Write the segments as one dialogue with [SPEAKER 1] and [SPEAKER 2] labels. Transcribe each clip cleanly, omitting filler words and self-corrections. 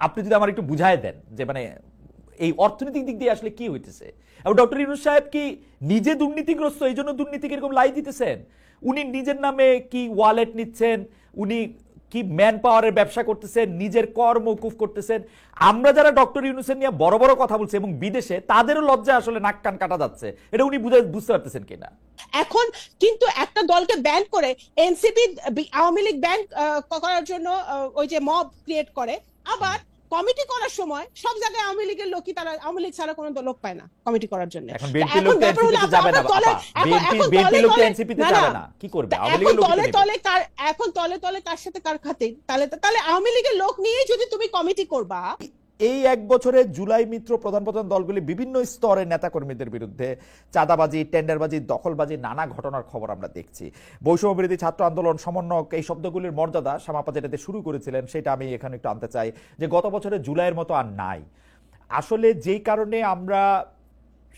[SPEAKER 1] আপনি যদি আমার একটু বুঝায় দেন যে মানে এই অর্থনৈতিক দিক দিয়ে আসলে কি হইতেছে, এবং ডক্টর ইউনূস সাহেব কি নিজে দুর্নীতিগ্রস্ত এই জন্য দুর্নীতিকে এরকম লাই দিতেছেন? উনি নিজের নামে কি ওয়ালেট নিচ্ছেন, উনি কি ম্যান পাওয়ারের ব্যবসা করতেছেন, নিজের কর মওকুফ করতেছেন? আমরা যারা ডক্টর ইউনূসের নিয়ে বড় বড় কথা বলছি এবং বিদেশে, তাদেরও লজ্জা আসলে নাক কান কাটা যাচ্ছে। এটা উনি বুঝতে পারতেছেন কিনা?
[SPEAKER 2] এখন কিন্তু একটা দলকে ব্যান করে এনসিপি আওয়ামী লীগ ব্যান করার জন্য ওই যে মব ক্রিয়েট করে, আবার কমিটি করার সময় সব জায়গায় আওয়ামী লীগের লোকই, তারা আওয়ামী লীগ ছাড়া কোনো লোক পায় না কমিটি করার জন্য।
[SPEAKER 1] এখন বিএনপি লোক তো এনসিপি তে যাবে না বাবা, বিএনপি লোক তো এনসিপি তে যাবে না, কি করবে আওয়ামী লীগের লোক?
[SPEAKER 2] এখন তলে তলে কার সাথে কার খাতির? তাহলে আওয়ামী লীগের লোক নিয়ে যদি তুমি কমিটি করবা।
[SPEAKER 1] এই এক বছরে জুলাই মিত্র প্রধান প্রধান দলগুলি বিভিন্ন স্তরের নেতাকর্মীদের বিরুদ্ধে চাঁদাবাজি, টেন্ডারবাজি, দখলবাজি, নানা ঘটনার খবর আমরা দেখছি। বৈষম্য বিরোধী ছাত্র আন্দোলন, সমন্বয়ক, এই শব্দগুলির মর্যাদা শামাপা যেটাতে শুরু করেছিলেন সেটা আমি এখানে একটু আনতে চাই, যে গত বছরে জুলাইয়ের মতো আর নাই। আসলে যেই কারণে আমরা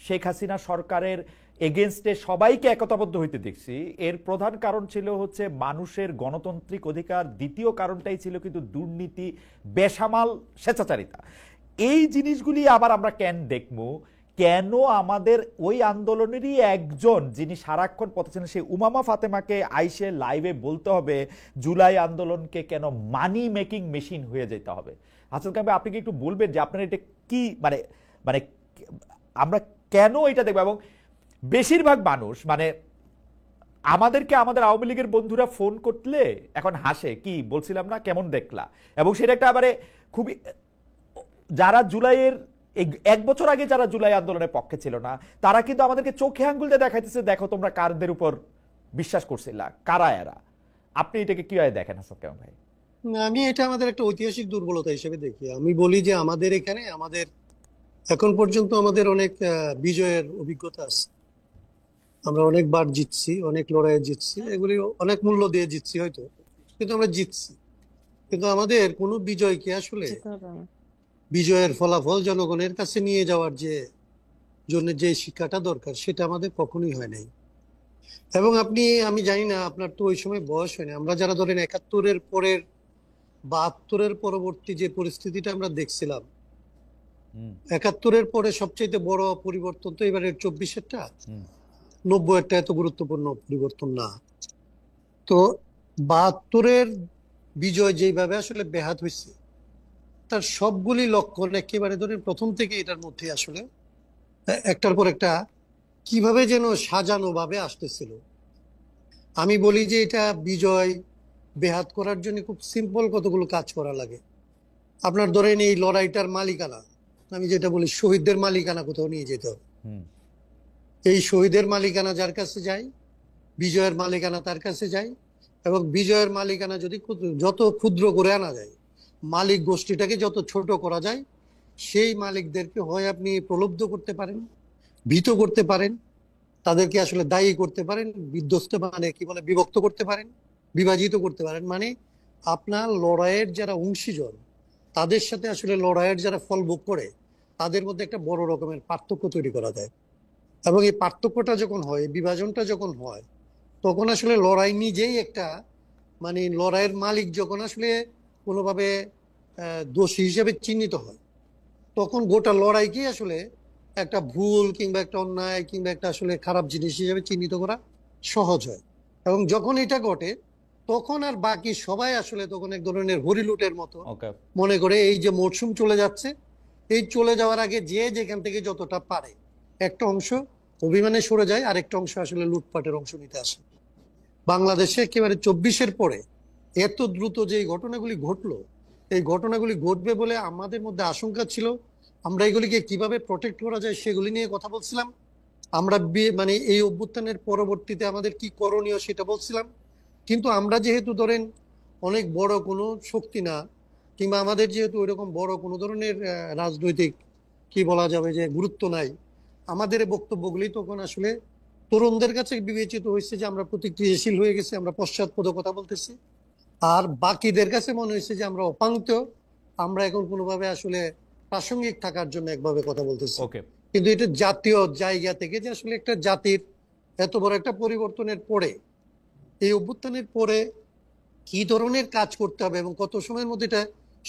[SPEAKER 1] শেখ হাসিনা সরকারের এগেনস্টে সবাইকে একতাবদ্ধ হইতে দেখছি, এর প্রধান কারণ ছিল হচ্ছে মানুষের গণতান্ত্রিক অধিকার, দ্বিতীয় কারণটাই ছিল কিন্তু দুর্নীতি, বেসামাল স্বেচ্ছাচারিতা। এই জিনিসগুলি আবার আমরা কেন দেখবো? কেন আমাদের ওই আন্দোলনেরই একজন যিনি সারাক্ষণ পথে ছিলেন সেই উমামা ফাতেমাকে আইসে লাইভে বলতে হবে জুলাই আন্দোলনকে কেন মানি মেকিং মেশিন হয়ে যেতে হবে? হাসান কামাল, আপনি কি একটু বলবেন যে আপনার এটা কি মানে মানে আমরা কেন এটা দেখবো? এবং বেশিরভাগ মানুষ মানে আমাদেরকে আমাদের আওয়ামী লীগের বন্ধুরা ফোন করলে এখন হাসে, কি বলছিলাম না, কেমন দেখলা, এবং সেটা একটা মানে খুবই, যারা জুলাইয়ের এক বছর আগে যারা জুলাই আন্দোলনের পক্ষে ছিল না, তারা কিন্তু আমাদেরকে চোখে আঙ্গুল দিয়ে দেখাইতেছে, দেখো তোমরা কারদের উপর বিশ্বাস করছিলা, কারা এরা। আপনি এটাকে কিভাবে দেখেন হাসান কামাল ভাই?
[SPEAKER 3] আমি এটা আমাদের একটা ঐতিহাসিক দুর্বলতা হিসেবে দেখি। আমি বলি যে আমাদের এখানে এখন পর্যন্ত আমাদের অনেক বিজয়ের অভিজ্ঞতা আছে। আমরা অনেকবার জিতছি, অনেক লড়াইয়ে জিতছি, এগুলি অনেক মূল্য দিয়ে জিতছি হয়তো, কিন্তু আমরা জিতছি। কিন্তু আমাদের কোনো বিজয়কে আসলে বিজয়ের ফলাফল জনগণের কাছে নিয়ে যাওয়ার জন্য যে শিক্ষাটা দরকার সেটা আমাদের কখনোই হয় নাই। এবং আমি জানি না, আপনার তো ওই সময় বয়স হয়নি। আমরা যারা ধরেন ৭১-এর পরের ৭২-এর পরবর্তী যে পরিস্থিতিটা আমরা দেখছিলাম, ৭১-এর পরে সবচেয়ে বড় পরিবর্তন তো এবারের ২৪-এরটা, ৯০-এরটা এত গুরুত্বপূর্ণ পরিবর্তন না। তো ৭২-এর বিজয় যেভাবে আসলে ব্যাহত হয়েছে, তার সবগুলি লক্ষণ একেবারে ধরেন প্রথম থেকে এটার মধ্যে আসলে একটার পর একটা কিভাবে যেন সাজানো ভাবে আসতেছিল। আমি বলি যে এটা বিজয় বেহাত করার জন্য খুব সিম্পল কতগুলো কাজ করা লাগে। আপনার ধরেন এই লড়াইটার মালিকানা, আমি যেটা বলি শহীদদের মালিকানা কোথাও নিয়ে যেতে হবে। এই শহীদের মালিকানা যার কাছে যায়, বিজয়ের মালিকানা তার কাছে যায়, এবং বিজয়ের মালিকানা যদি যত ক্ষুদ্র করে আনা যায়, মালিক গোষ্ঠীটাকে যত ছোট করা যায়, সেই মালিকদেরকে হয় আপনি প্রলুব্ধ করতে পারেন, ভীত করতে পারেন, তাদেরকে আসলে দায়ী করতে পারেন, বিধ্বস্ত মানে কি বলে বিভক্ত করতে পারেন, বিভাজিত করতে পারেন। মানে আপনার লড়াইয়ের যারা অংশীজন, তাদের সাথে আসলে লড়াইয়ের যারা ফল ভোগ করে, তাদের মধ্যে একটা বড় রকমের পার্থক্য তৈরি করা যায়। এবং এই পার্থক্যটা যখন হয়, বিভাজনটা যখন হয়, তখন আসলে লড়াই নিজেই একটা মানে লড়াইয়ের মালিক যখন আসলে কোনোভাবে দোষী হিসেবে চিহ্নিত হয়, তখন গোটা লড়াইকে আসলে একটা ভুল কিংবা একটা অন্যায় কিংবা একটা আসলে খারাপ জিনিস হিসেবে চিহ্নিত করা সহজ হয়। এবং যখন এটা ঘটে, তখন আর বাকি সবাই আসলে তখন এক ধরনের হরিলুটের মতো মনে করে এই যে মরশুম চলে যাচ্ছে, এই চলে যাওয়ার আগে যে যেখান থেকে যতটা পারে একটা অংশ অভিমানে সরে যায়, আরেকটা অংশ আসলে লুটপাটের অংশ নিতে আসে। বাংলাদেশে একেবারে ২৪-এর পরে এত দ্রুত যে ঘটনাগুলি ঘটলো, এই ঘটনাগুলি ঘটবে বলে আমাদের মধ্যে আশঙ্কা ছিল। আমরা এগুলিকে কিভাবে প্রটেক্ট করা যায় সেগুলি নিয়ে কথা বলছিলাম। আমরা মানে এই অভ্যুত্থানের পরবর্তীতে আমাদের কি করণীয় সেটা বলছিলাম। কিন্তু আমরা যেহেতু ধরেন অনেক বড় কোনো শক্তি না, কিংবা আমাদের যেহেতু ওইরকম বড় কোনো ধরনের রাজনৈতিক কি বলা যাবে যে গুরুত্ব নাই, আমাদের বক্তব্যগুলি তখন আসলে তরুণদের কাছে বিবেচিত হয়েছে যে আমরা প্রতিক্রিয়াশীল হয়ে গেছি, আমরা পশ্চাৎপদ কথা বলতেছি। আর বাকিদের কাছে মনে হয়েছে যে আমরা অপাঙ্ক্ত, আমরা এখন কোনোভাবে আসলে প্রাসঙ্গিক থাকার জন্য একভাবে কথা বলতেছি। কিন্তু এটা জাতীয় জায়গা থেকে যে আসলে একটা জাতির এত বড় একটা পরিবর্তনের পরে, এই অভ্যুত্থানের পরে কি ধরনের কাজ করতে হবে এবং কত সময়ের মধ্যে এটা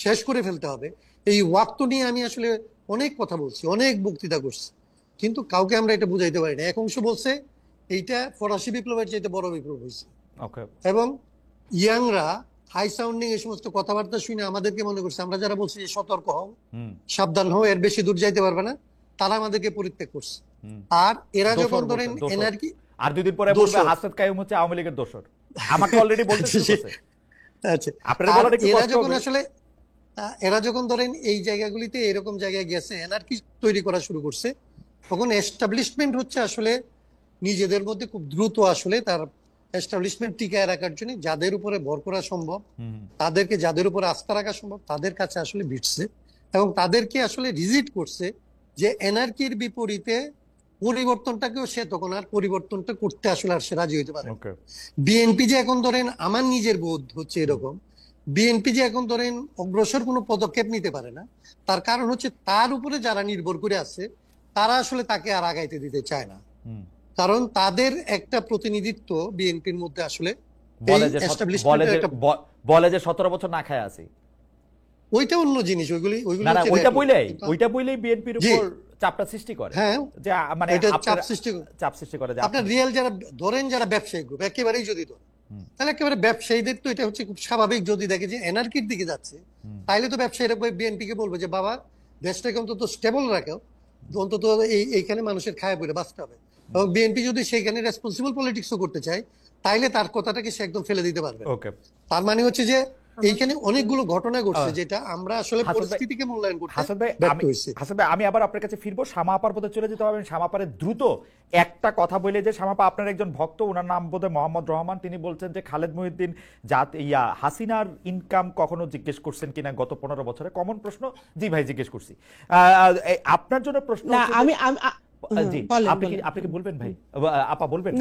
[SPEAKER 3] শেষ করে ফেলতে হবে। এই ওয়াক্ত নিয়ে আমি আসলে অনেক কথা বলছি, অনেক বক্তৃতা করছি, কিন্তু কাউকে আমরা এটা বুঝাইতে পারি না। এক অংশ বলছে এইটা ফরাসি বিপ্লবের চাইতে বড় বিপ্লব হয়েছে,
[SPEAKER 1] ওকে,
[SPEAKER 3] এবং ইয়াংরা হাই সাউন্ডিং এই সমস্ত কথাবার্তা শুনে আমাদেরকে মনে করছে, আমরা যারা বলছি যে সতর্ক হও, সাবধান হও, এর বেশি দূর যাইতে পারবে না, তারা আমাদেরকে পরিত্যাগ করছে। আর এরা যখন ধরেন এনার্জি,
[SPEAKER 1] আর 2 দিন পরে বলবে হাসনাত কাইয়ুম হচ্ছে আওয়ামী লীগের দোসর, আমাকে অলরেডি বলতে শুরু করছে।
[SPEAKER 3] আচ্ছা,
[SPEAKER 1] আপনারা বলার একটু
[SPEAKER 3] এরা
[SPEAKER 1] কষ্ট
[SPEAKER 3] যখন
[SPEAKER 1] হবে।
[SPEAKER 3] আসলে এরা যখন ধরেন এই জায়গাগুলিতে এরকম জায়গায় গেছে, এনার্কি তৈরি করা শুরু করছে, তখন এস্টাবলিশমেন্ট হচ্ছে আসলে নিজেদের মধ্যে খুব দ্রুত আসলে তার এস্টাবলিশমেন্ট টিকায় রাখার জন্য যাদের উপরে ভর করা সম্ভব, তাদেরকে যাদের উপরে আস্থা রাখা সম্ভব, তাদের কাছে আসলে ভিড়ছে এবং তাদেরকে আসলে রিজিট করছে যে এনার্কির বিপরীতে পরিবর্তনটাকেও সে তখন আর পরিবর্তনটা করতে আসলে আর সে রাজি হইতে পারে। বিএনপি যে এখন ধরেন, আমার নিজের বোধ হচ্ছে এরকম, বিএনপি যে এখন ধরেন অগ্রসর কোনো পদক্ষেপ নিতে পারে না, তার কারণ হচ্ছে তার উপরে যারা নির্ভর করে আছে তারা আসলে তাকে আর আগাইতে দিতে চায় না। কারণ তাদের একটা প্রতিনিধিত্ব বিএনপির মধ্যে আসলে
[SPEAKER 1] বলে যে 17 বছর না খায় আছি,
[SPEAKER 3] ওইটা অন্য জিনিস, ওইগুলি
[SPEAKER 1] ওইটা বইলেই বিএনপির উপর চাপটা সৃষ্টি করে।
[SPEAKER 3] হ্যাঁ,
[SPEAKER 1] যে মানে চাপ সৃষ্টি করে।
[SPEAKER 3] আপনার রিয়েল যারা ধরেন, যারা ব্যবসায়ী গ্রুপ একেবারেই যদি ধরেন, তাহলে একেবারে ব্যবসায়ীদের তো এটা হচ্ছে খুব স্বাভাবিক, যদি দেখে যে এনার্কির দিকে যাচ্ছে, তাইলে তো ব্যবসায়ীরা বিএনপি কে বলবে যে বাবা দেশটাকে অন্তত স্টেবল রাখো, অন্তত এইখানে মানুষের খায় পড়ে বাঁচতে হবে। এবং বিএনপি যদি সেইখানে রেসপন্সিবল পলিটিক্সও করতে চায়, তাইলে তার কথাটাকে সে একদম ফেলে দিতে পারবে। তার মানে হচ্ছে যে এইখানে অনেকগুলো ঘটনা ঘটছে যেটা আমরা আসলে পরিস্থিতিকে মূল্যায়ন করতে ব্যর্থ হইছি।
[SPEAKER 1] হাসান ভাই, আমি আবার আপনার কাছে ফিরবো, শামা আপার পথে চলে যেতে হবে। শামা আপারে দ্রুত একটা কথা বলে যে, শামা আপা আপনার একজন ভক্ত, ওনার নাম বোধহয় মোহাম্মদ রহমান, তিনি বলছেন যে খালেদ মহিউদ্দিন হাসিনার ইনকাম কখনো জিজ্ঞেস করছেন কিনা গত 15 বছরে। কমন প্রশ্ন। জি ভাই, জিজ্ঞেস করছি। আপনার জন্য প্রশ্ন। আপনি কি বলবেন ভাই? আপা বলবেন?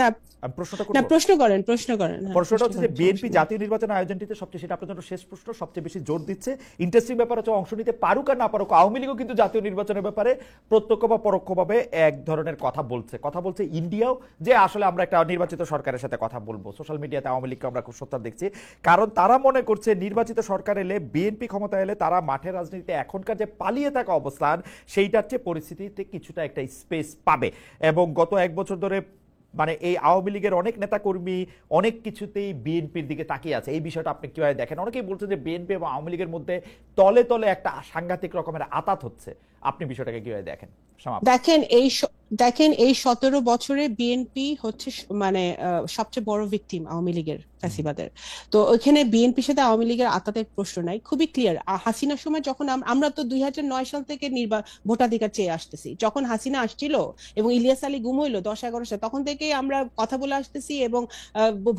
[SPEAKER 1] প্রশ্নটা হচ্ছে যে বিএনপি জাতীয় নির্বাচন আয়োজনটিতে সবচেয়ে, সেটা আপনার জন্য শেষ প্রশ্ন, সবচেয়ে বেশি জোর দিচ্ছে, ইন্টারেস্টিং ব্যাপার হচ্ছে অংশ নিতে পারুক আর না পারুক, আওয়ামী লীগও কিন্তু জাতীয় নির্বাচনের ব্যাপারে প্রত্যক্ষ বা পরোক্ষভাবে এক ধরনের কথা বলছে ইন্ডিয়াও, যে আসলে আমরা একটা নির্বাচিত সরকারের সাথে কথা বলবো। সোশ্যাল মিডিয়াতে আওয়ামী লীগকে আমরা খুব সত্য দেখছি, কারণ তারা মনে করছে নির্বাচিত সরকার এলে, বিএনপি ক্ষমতা এলে, তারা মাঠের রাজনীতিতে এখনকার যে পালিয়ে থাকা অবস্থান, সেইটার চেয়ে পরিস্থিতিতে কিছুটা একটা স্পেস পাবে। এবং গত 1 বছর ধরে মানে এই আওয়ামী লীগের অনেক নেতাকর্মী অনেক কিছুতেই বিএনপির দিকে তাকিয়ে আছে। এই বিষয়টা আপনি কিভাবে দেখেন? অনেকেই বলছেন যে বিএনপি এবং আওয়ামী লীগের মধ্যে তলে তলে একটা সাংঘাতিক রকমের আতাত হচ্ছে। আপনি বিষয়টাকে কিভাবে দেখেন?
[SPEAKER 2] দেখেন এই 17 বছরে বিএনপি হচ্ছে মানে সবচেয়ে বড় ভিকটিম আওয়ামী লীগের ফ্যাসিবাদের। তো ওইখানে বিএনপির সাথে আওয়ামী লীগের আতাতের প্রশ্ন নাই, খুবই ক্লিয়ার। হাসিনার সময় যখন আমরা তো 2009 সাল থেকে ভোটাধিকার চেয়ে আসতেছি, যখন হাসিনা আসছিল এবং ইলিয়াস আলী গুম হইলো 10-11 সাল, তখন থেকেই আমরা কথা বলে আসতেছি এবং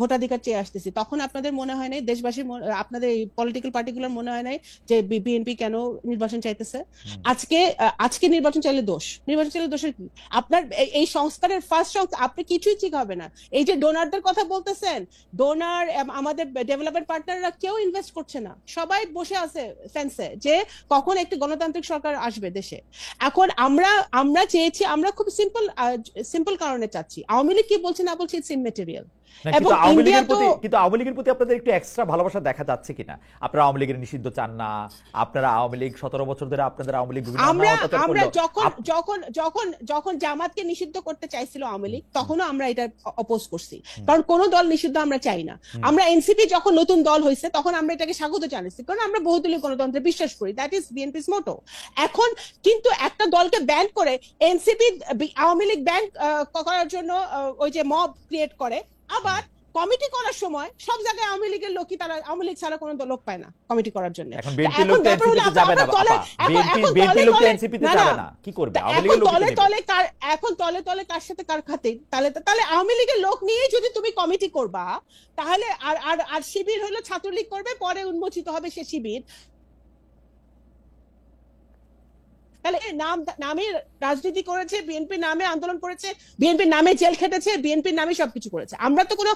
[SPEAKER 2] ভোটাধিকার চেয়ে আসতেছি। তখন আপনাদের মনে হয় নাই, দেশবাসীর, আপনাদের এই পলিটিক্যাল পার্টিগুলোর মনে হয় নাই যে বিএনপি কেন নির্বাচন চাইতেছে? আজকে নির্বাচন চাইলে দোষের কি? আপনার এই সংস্কারের ফার্স্ট আপনি কিছুই ঠিক হবে না। এই যে ডোনারদের কথা বলতেছেন, ডোনার আমাদের ডেভেলপমেন্ট পার্টনাররা কেউ ইনভেস্ট করছে না, সবাই বসে আছে ফেন্সে যে কখন একটি গণতান্ত্রিক সরকার আসবে দেশে। এখন আমরা চেয়েছি, আমরা খুব সিম্পল কারণে চাচ্ছি। আওয়ামী লীগ কি বলছে না বলছে ইটস ইমম্যাটেরিয়াল।
[SPEAKER 1] কিন্তু আওয়ামী লীগের প্রতি আপনাদের একটু এক্সট্রা ভালোবাসা দেখা যাচ্ছে কিনা? আপনারা আওয়ামী লীগের নিষিদ্ধ চান না? আপনারা আওয়ামী লীগ 17 বছর ধরে আপনাদের আওয়ামী লীগ
[SPEAKER 2] আমরা যখন জামাতকে নিষিদ্ধ করতে চাইছিল আওয়ামী লীগ, তখনও আমরা এটা অপোজ করছি, কারণ কোন দল নিষিদ্ধ আমরা চাই না। আমরা এনসিপি যখন নতুন দল হয়েছে তখন আমরা এটাকে স্বাগত জানাচ্ছি, কারণ আমরা বহুদলীয় গণতন্ত্রে বিশ্বাস করি, দ্যাট ইজ বিএনপি's মোটো। এখন কিন্তু একটা দলকে ব্যান করে এনসিপি আওয়ামী লীগ ব্যান করার জন্য ওই যে মব ক্রিয়েট করে, আবার কমিটি করার সময় সব জায়গায় আওয়ামী লীগের লোকই, তারা আওয়ামী লীগ ছাড়া কোনো লোক পায় না কমিটি করার জন্য।
[SPEAKER 1] এখন বিএনপি লোক এনসিপিতে যাবে না, বিএনপি লোক এনসিপিতে যাবে না, কি করবে? আওয়ামী লীগের লোক
[SPEAKER 2] এখন তলে তলে কার সাথে কার খাতে, তাহলে আওয়ামী লীগের লোক নিয়ে যদি তুমি কমিটি করবা, তাহলে আর শিবির হলো ছাত্রলীগ করবে, পরে উন্মোচিত হবে সে শিবির। তাহলে নামে রাজনীতি করেছে, বিএনপির নামে আন্দোলন করেছে, বিএনপির নামে জেল খেটেছে, বিএনপির নামে সবকিছু করেছে। আমরা তো কোনো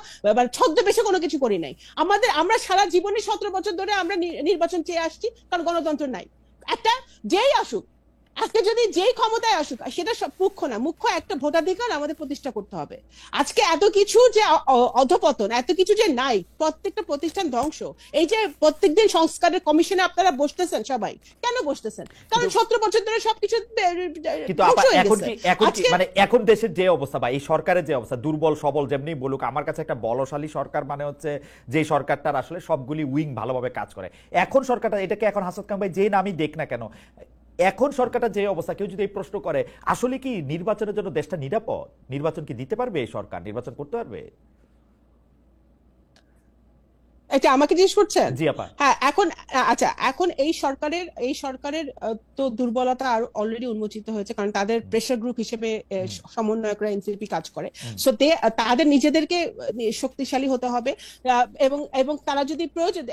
[SPEAKER 2] ছদ্মবেশে কোনো কিছু করি নাই। আমরা সারা জীবনে 17 বছর ধরে আমরা নির্বাচন চেয়ে আসছি, কারণ গণতন্ত্র নাই। একটা যেই আসুক, আজকে যদি যেই ক্ষমতায় আসুক, সেটা সব মুখ্য না, মুখ্য একটা ভোটাধিকার আমাদের প্রতিষ্ঠা করতে হবে। আজকে এত কিছু যে অধপতন, এত কিছু যে নাই, প্রত্যেকটা প্রতিষ্ঠান ধ্বংস। এই যে প্রত্যেকদিন সংস্কারের কমিশনে আপনারা বসতেছেন সবাই, কেন বসতেছেন? কারণ 17 বছর ধরে সবকিছু
[SPEAKER 1] কিন্তু
[SPEAKER 2] ধ্বংস হয়ে
[SPEAKER 1] এখন
[SPEAKER 2] গেছে।
[SPEAKER 1] কি মানে এখন দেশের যে অবস্থা বা এই সরকারের যে অবস্থা, দুর্বল সবল যেমনি বলুক, আমার কাছে একটা বলশালী সরকার মানে হচ্ছে যে সরকারটার আসলে সবগুলি উইং ভালোভাবে কাজ করে। এখন সরকারটা, এটাকে এখন হাসান খান ভাই যে নামই দেখ না কেন, এখন সরকারটা যে অবস্থা, কেউ যদি এই প্রশ্ন করে আসলে কি নির্বাচনের জন্য দেশটা নিরাপদ, নির্বাচন কি দিতে পারবে এই সরকার, নির্বাচন করতে পারবে?
[SPEAKER 2] এটা আমাকে জিজ্ঞেস করছেন?
[SPEAKER 1] জি আপা।
[SPEAKER 2] হ্যাঁ, এখন আচ্ছা, এখন এই সরকারের তো দুর্বলতা আর অলরেডি উন্মোচিত হয়েছে, কারণ তাদের প্রেসার গ্রুপ হিসেবে সমন্বয়করা এনসিপি কাজ করে। সো তাদের নিজেদেরকে শক্তিশালী হতে হবে। এবং এবং তারা যদি প্রয়োজন,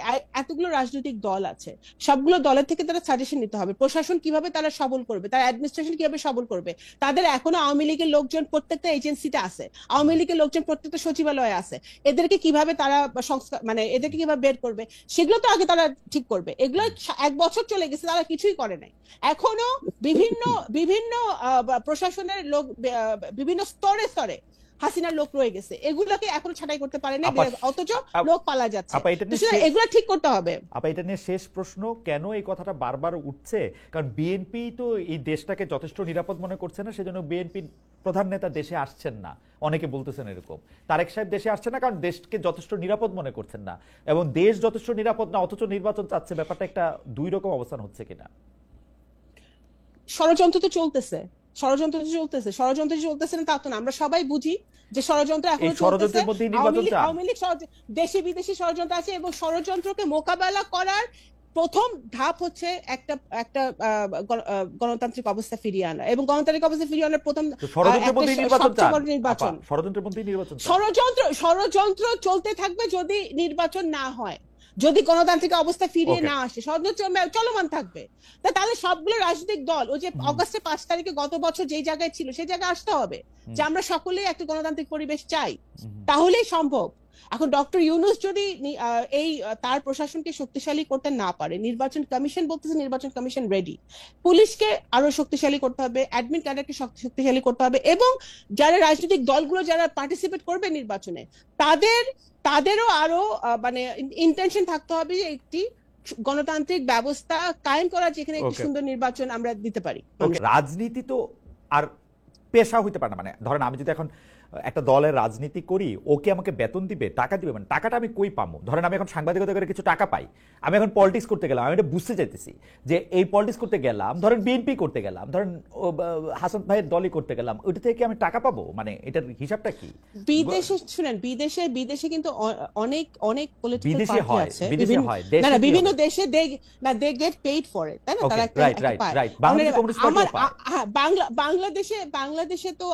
[SPEAKER 2] এতগুলো রাজনৈতিক দল আছে, সবগুলো দলের থেকে তারা সাজেশন নিতে হবে। প্রশাসন কিভাবে তারা সবল করবে, তারা অ্যাডমিনিস্ট্রেশন কিভাবে সবল করবে। তাদের এখনো আওয়ামী লীগের লোকজন প্রত্যেকটা এজেন্সিতে আছে, আওয়ামী লীগের লোকজন প্রত্যেকটা সচিবালয়ে আছে। এদেরকে কিভাবে তারা সংস্কার, মানে এদেরকে কিভাবে বের করবে, সেগুলো তো আগে তারা ঠিক করবে। এগুলো 1 বছর চলে গেছে, তারা কিছুই করে নাই। এখনো বিভিন্ন বিভিন্ন প্রশাসনের লোক, বিভিন্ন স্তরে স্তরে হাসিনার লোক রয়ে গেছে, এগুলোকে এখনো ছাঁটাই করতে পারে না, অথচ লোক পালা যাচ্ছে। এগুলো ঠিক করতে হবে।
[SPEAKER 1] আপা এটা নিয়ে শেষ প্রশ্ন, কেন এই কথাটা বারবার উঠছে? কারণ বিএনপি তো এই দেশটাকে যথেষ্ট নিরাপদ মনে করছে না, সেজন্য বিএনপি প্রধান নেতা দেশে আসছেন না, অনেকে বলতেছেন এরকম। তারেক সাহেব দেশে আসছে না কারণ দেশকে যথেষ্ট নিরাপদ মনে করছেন না, এবং দেশ যথেষ্ট নিরাপদ না অথচ নির্বাচন চাচ্ছে। ব্যাপারটা একটা দুই রকম অবস্থান হচ্ছে কিনা?
[SPEAKER 2] ষড়যন্ত্র তো চলতেছে, ষড়যন্ত্র চলতেছে না তা তো না, আমরা সবাই বুঝি যে ষড়যন্ত্র এখনো চলতেছে। আওয়ামী লীগ দেশি বিদেশি ষড়যন্ত্র আছে, এবং ষড়যন্ত্রকে মোকাবেলা করার প্রথম ধাপ হচ্ছে একটা একটা গণতান্ত্রিক অবস্থা ফিরিয়ে আনা, এবং গণতান্ত্রিক অবস্থা ফিরিয়ে আনার প্রথম নির্বাচন। ষড়যন্ত্র চলতে থাকবে যদি নির্বাচন না হয়, যদি গণতান্ত্রিক অবস্থা ফিরিয়ে না আসে, ষড়যন্ত্র চলমান থাকবে। তাহলে সবগুলো রাজনৈতিক দল ওই যে অগাস্টের 5 তারিখে গত বছর যেই জায়গায় ছিল সেই জায়গায় আসতে হবে, যে আমরা সকলেই একটা গণতান্ত্রিক পরিবেশ চাই, তাহলেই সম্ভব। এখন ডক্টর ইউনূস যদি এই তার প্রশাসনকে শক্তিশালী করতে না পারে, নির্বাচন কমিশন বলতেছে নির্বাচন কমিশন রেডি, পুলিশকে আরো শক্তিশালী করতে হবে, অ্যাডমিন ক্যাডারকে শক্তিশালী করতে হবে, এবং যারা রাজনৈতিক দলগুলো যারা পার্টিসিপেট করবে নির্বাচনে, তাদেরও আরো মানে ইন্টেনশন থাকতে হবে যে একটি গণতান্ত্রিক ব্যবস্থা কায়েম করা, যেখানে একটি সুন্দর নির্বাচন আমরা দিতে পারি।
[SPEAKER 1] রাজনীতি তো আর পেশা হইতে পারে না। মানে ধরেন আমি যদি এখন একটা দলের রাজনীতি করি, ওকে আমাকে বেতন দিবে, টাকা দিবে, মানে টাকাটা আমি কই পাবো? ধরেন আমি এখন সাংবাদিকতা করে কিছু টাকা পাই, আমি এখন পলিটিক্স করতে গেলাম, আমি এটা বুঝতে চাইতেছি যে এই পলিটিক্স করতে গেলাম, ধরেন বিএনপি করতে গেলাম, ধরেন হাসান ভাইয়ের দলই করতে গেলাম, ওইটা থেকে আমি টাকা পাবো? মানে এটার হিসাবটা কি?
[SPEAKER 2] বিদেশে শুনেন, বিদেশে কিন্তু অনেক অনেক পলিটিক্যাল
[SPEAKER 1] বিদেশে
[SPEAKER 2] পার্টি আছে, বিভিন্ন দেশে they get paid for it, তাই না? তারা বাংলাদেশে তো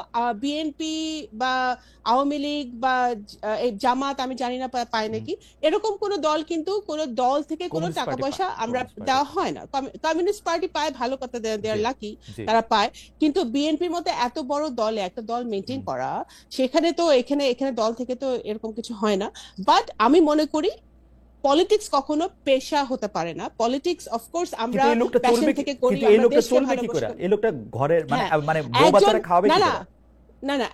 [SPEAKER 2] বিএনপি বা আওয়ামী লীগ বা এই জামাত, আমি জানি না পায় নাকি, এরকম কোন দল, কিন্তু কোন দল থেকে কোনো টাকা পয়সা আমরা দেওয়া হয় না। কমিউনিস্ট পার্টি পায়, ভালো কথা, দেয়ার লাকি, তারা পায়। কিন্তু বিএনপির মধ্যে এত বড় দলে একটা দল মেনটেন করা, সেখানে তো এখানে দল থেকে তো এরকম কিছু হয় না। বাট আমি মনে করি পলিটিক্স কখনো পেশা হতে পারে না। পলিটিক্স অফকোর্স আমরা প্যাশন থেকে করি।
[SPEAKER 1] এই লোকটা চলবে কি করে? এই লোকটা ঘরের মানে বউ বাচ্চারা খাওয়াবে কি করে?
[SPEAKER 2] না,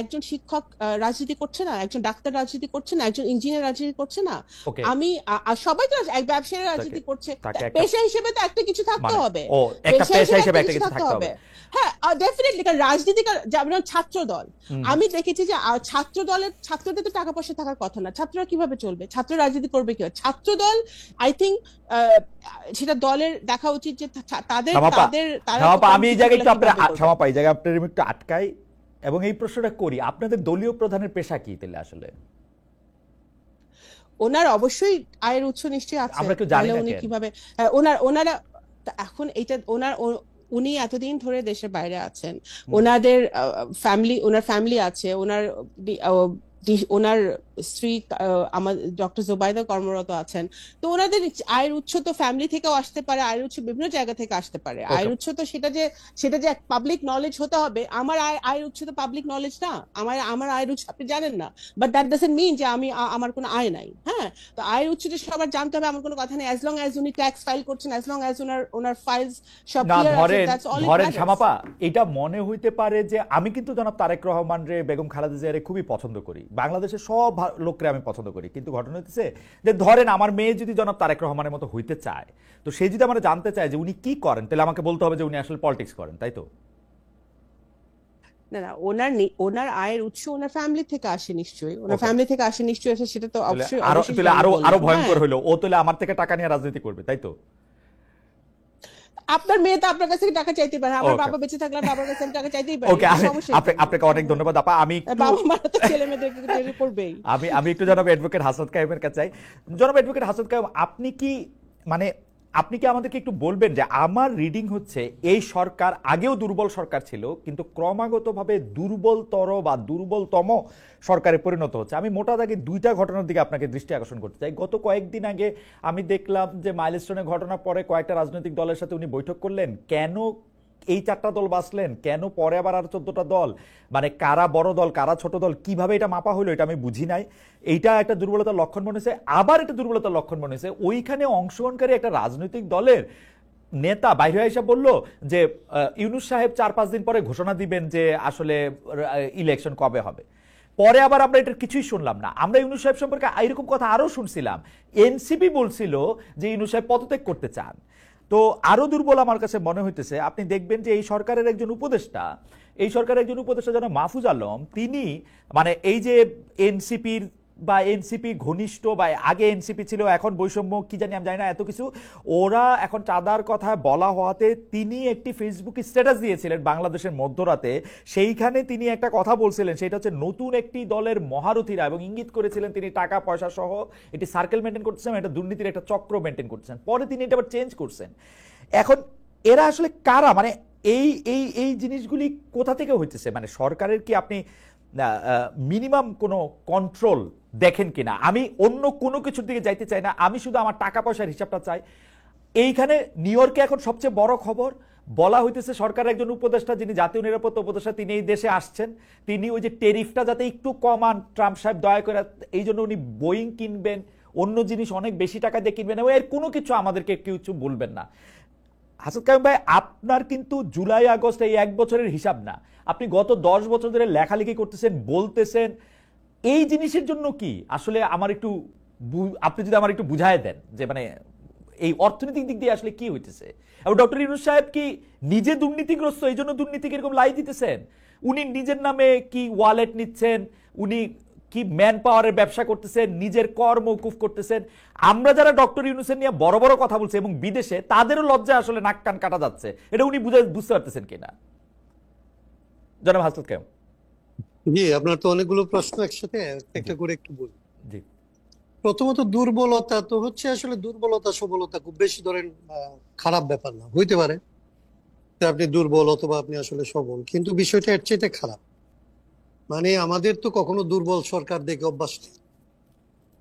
[SPEAKER 2] একজন শিক্ষক রাজনীতি করছে না, একজন ডাক্তার রাজনীতি করছে না, একজন ইঞ্জিনিয়ার রাজনীতি করছে না, আমি সবাই তো এক ব্যবসায়ী রাজনীতি করছে। পেশা হিসেবে তো একটা কিছু থাকতে হবে, পেশা হিসেবে একটা কিছু থাকতে হবে। হ্যাঁ, ডেফিনেটলি। কারণ রাজনীতি, যেমন ছাত্র দল, আমি দেখেছি যে ছাত্রদের তো টাকা পয়সা থাকার কথা না, ছাত্ররা কিভাবে চলবে, ছাত্র রাজনীতি করবে কিভাবে? ছাত্র দল, আই থিঙ্ক সেটা দলের দেখা উচিত যে তাদের
[SPEAKER 1] আমি এই জায়গায় একটু আপনার ক্ষমা পাই, জায়গায় আপনার একটু আটকাই এবং এই প্রশ্নটা করি, আপনাদের দলীয় প্রধানের পেশা কি তাহলে? আসলে
[SPEAKER 2] ওনার অবশ্যই আয়ের উৎস নিশ্চয়ই আছে,
[SPEAKER 1] আমরা কেউ জানি না
[SPEAKER 2] উনি কিভাবে ওনারা এখন এটা উনি এতদিন ধরে দেশের বাইরে আছেন, ওনার ফ্যামিলি আছে, ওনার ওনার স্ত্রী আমার ডক্টর জুবাইদা কর্মরত আছেন। তো ওনাদের আয়ের উৎস তো ফ্যামিলি থেকেও আসতে পারে, আয়ের উৎস বিভিন্ন জায়গা থেকে আসতে পারে। আয়ের উৎস তো সেটা যে পাবলিক নলেজ হতে হবে। আমার আয়ের উৎস তো পাবলিক নলেজ না, আমার আয়ের উৎস আপনি জানেন না, বাট দ্যাট ডাজন্ট মিন যে আমার কোনো আয় নাই। হ্যাঁ, তো আয়ের উৎসটা সবার জানতে হবে, আমার কোনো কথা নেই। অ্যাজ লং অ্যাজ উনি ট্যাক্স ফাইল করছেন, অ্যাজ লং অ্যাজ ওনার ফাইলস সব
[SPEAKER 1] না
[SPEAKER 2] ক্লিয়ার আছে,
[SPEAKER 1] ধরেন
[SPEAKER 2] দ্যাটস অল ইট
[SPEAKER 1] ধরেন
[SPEAKER 2] ম্যাটার্স।
[SPEAKER 1] শামাপা, এটা মনে হইতে পারে যে আমি কিন্তু জনাব তারেক রহমান রে, বেগম খালেদা জিয়ারে খুবই পছন্দ করি, বাংলাদেশের সব লোকরে আমি পছন্দ করি, কিন্তু ঘটনা হচ্ছে যে ধরেন আমার মেয়ে যদি জনাব তারেক রহমানের মতো হইতে চায়, তো সে যদি আমরা জানতে চায় যে উনি কি করেন, তাহলে আমাকে বলতে হবে যে উনি আসলে পলিটিক্স করেন, তাই তো?
[SPEAKER 2] না না, ওনার আয়ের উৎস ওনার ফ্যামিলি থেকে আসে নিশ্চয়ই, ওনার ফ্যামিলি থেকে আসে নিশ্চয়ই, আসে সেটা তো অবশ্যই অবশ্যই
[SPEAKER 1] তাহলে আরো
[SPEAKER 2] বললাম।
[SPEAKER 1] আরো
[SPEAKER 2] হ্যাঁ,
[SPEAKER 1] ভয়ঙ্কর হইলো, ও তাহলে আমার থেকে টাকা নিয়ে রাজনীতি করবে, তাই তো?
[SPEAKER 2] আপনার মেয়ে তো আপনার কাছ থেকে টাকা চাইতে পারে, আমার
[SPEAKER 1] ওকে
[SPEAKER 2] বাবা বেঁচে থাকলে বাবার কাছে আমি টাকা চাইতেই পারি,
[SPEAKER 1] ওকে,
[SPEAKER 2] সমস্যা কি?
[SPEAKER 1] আপনাকে অনেক ধন্যবাদ আপা। আমি একটু
[SPEAKER 2] বাবা মারা তো ছেলে মেয়েদেরকে করবেই।
[SPEAKER 1] আমি একটু জনাব অ্যাডভোকেট হাসনাত কাইমের কাছে চাই। জনাব অ্যাডভোকেট হাসনাত কাইম, আপনি কি আমাদেরকে একটু বলবেন যে আমার রিডিং হচ্ছে এই সরকার আগেও দুর্বল সরকার ছিল, কিন্তু ক্রমাগতভাবে দুর্বলতর বা দুর্বলতম সরকারে পরিণত হচ্ছে। আমি মোটা দাগে দুইটা ঘটনার দিকে আপনাকে দৃষ্টি আকর্ষণ করতে চাই। গত কয়েকদিন আগে আমি দেখলাম যে মাইলস্টোনের ঘটনার পরে কয়েকটা রাজনৈতিক দলের সাথে উনি বৈঠক করলেন। কেন এই 4টা দল বাঁচলেন, কেন পরে আবার আর 14টা দল, মানে কারা বড় দল কারা ছোট দল, কিভাবে এটা মাপা হলো এটা আমি বুঝি নাই। এইটা একটা দুর্বলতার লক্ষণ মনে হয়েছে। আবার একটা দুর্বলতার লক্ষণ মনে হয়েছে, ওইখানে অংশগ্রহণকারী একটা রাজনৈতিক দলের নেতা বাইরে এসে বলল যে ইউনূস সাহেব 4-5 দিন পরে ঘোষণা দিবেন যে আসলে ইলেকশন কবে হবে। পরে আবার আমরা এটার কিছুই শুনলাম না। আমরা ইউনূস সাহেব সম্পর্কে এরকম কথা আরো শুনছিলাম, এনসিপি বলছিল যে ইউনূস সাহেব পদত্যাগ করতে চান। তো আরো দুর্বল আমার কাছে মনে হইতেছে, আপনি দেখবেন যে এই সরকারের একজন উপদেষ্টা যেন মাহফুজ আলম, তিনি মানে এই যে এনসিপির বা এনসিপি ঘনিষ্ঠ বা আগে এনসিপি ছিল এখন বৈষম্য কি জানি আমি জানি না এত কিছু, ওরা এখন চাঁদার কথা বলা হওয়াতে তিনি একটি ফেসবুক স্ট্যাটাস দিয়েছিলেন বাংলাদেশের মধ্যরাতে। সেইখানে তিনি একটা কথা বলছিলেন, সেটা হচ্ছে নতুন একটি দলের মহারথীরা, এবং ইঙ্গিত করেছিলেন তিনি টাকা পয়সা সহ একটি সার্কেল মেনটেন করতেছেন, একটা দুর্নীতির একটা চক্র মেনটেন করতেছেন। পরে তিনি এটা আবার চেঞ্জ করছেন। এখন এরা আসলে কারা, মানে এই এই এই জিনিসগুলি কোথা থেকে হইতেছে? মানে সরকারের কি আপনি মিনিমাম কোনো কন্ট্রোল দেখেন কিনা? আমি অন্য কোনো কিছুর দিকে যাইতে চাই না, আমি শুধু আমার টাকা পয়সার হিসাবটা চাই। এইখানে নিউ ইয়র্কে এখন সবচেয়ে বড় খবর বলা হইতেছে, সরকারের একজন উপদেষ্টা যিনি জাতীয় নিরাপত্তা উপদেষ্টা তিনি এই দেশে আসছেন, তিনি ওই যে টেরিফটা যাতে একটু কমান ট্রাম্প সাহেব দয়া করে, এই জন্য উনি বোয়িং কিনবেন, অন্য জিনিস অনেক বেশি টাকা দিয়ে কিনবেন, এবং এর কোনো কিছু আমাদেরকে কিছু বলবেন না। হাসান কাইম ভাই, আপনার কিন্তু জুলাই আগস্ট এই 1 বছরের হিসাব না, আপনি গত 10 বছর ধরে লেখালেখি করতেছেন, বলতেছেন। এই জিনিসের জন্য কি আসলে আমার একটু আপনি যদি আমার একটু বুঝায় দেন যে মানে এই অর্থনৈতিক দিক দিয়ে আসলে কি হইতেছে, এবং ডক্টর ইউনূস সাহেব কি নিজে দুর্নীতিগ্রস্ত এই জন্য দুর্নীতিকে এরকম লাই দিতেছেন? উনি নিজের নামে কি ওয়ালেট নিচ্ছেন, উনি কি ম্যান পাওয়ারের ব্যবসা করতেছেন, নিজের কর মওকুফ করতেছেন? আমরা যারা ডক্টর ইউনূসের নিয়ে বড় বড় কথা বলছি এবং বিদেশে, তাদেরও লজ্জা আসলে নাক কান কাটা যাচ্ছে, এটা উনি বুঝতে পারতেছেন কিনা? জনাব হাসনাত কাইম।
[SPEAKER 3] জি, আপনার তো অনেকগুলো প্রশ্ন একসাথে, একটা করে একটু বলি।
[SPEAKER 1] জি,
[SPEAKER 3] প্রথমত দুর্বলতা তো হচ্ছে আসলে দুর্বলতা সবলতা খুব বেশি ধরেন খারাপ ব্যাপার না, হইতে পারে যে আপনি দুর্বল অথবা আপনি আসলে সবল, কিন্তু বিষয়টা এর চেয়ে খারাপ। মানে আমাদের তো কখনো দুর্বল সরকার দেখে অভ্যাস নেই।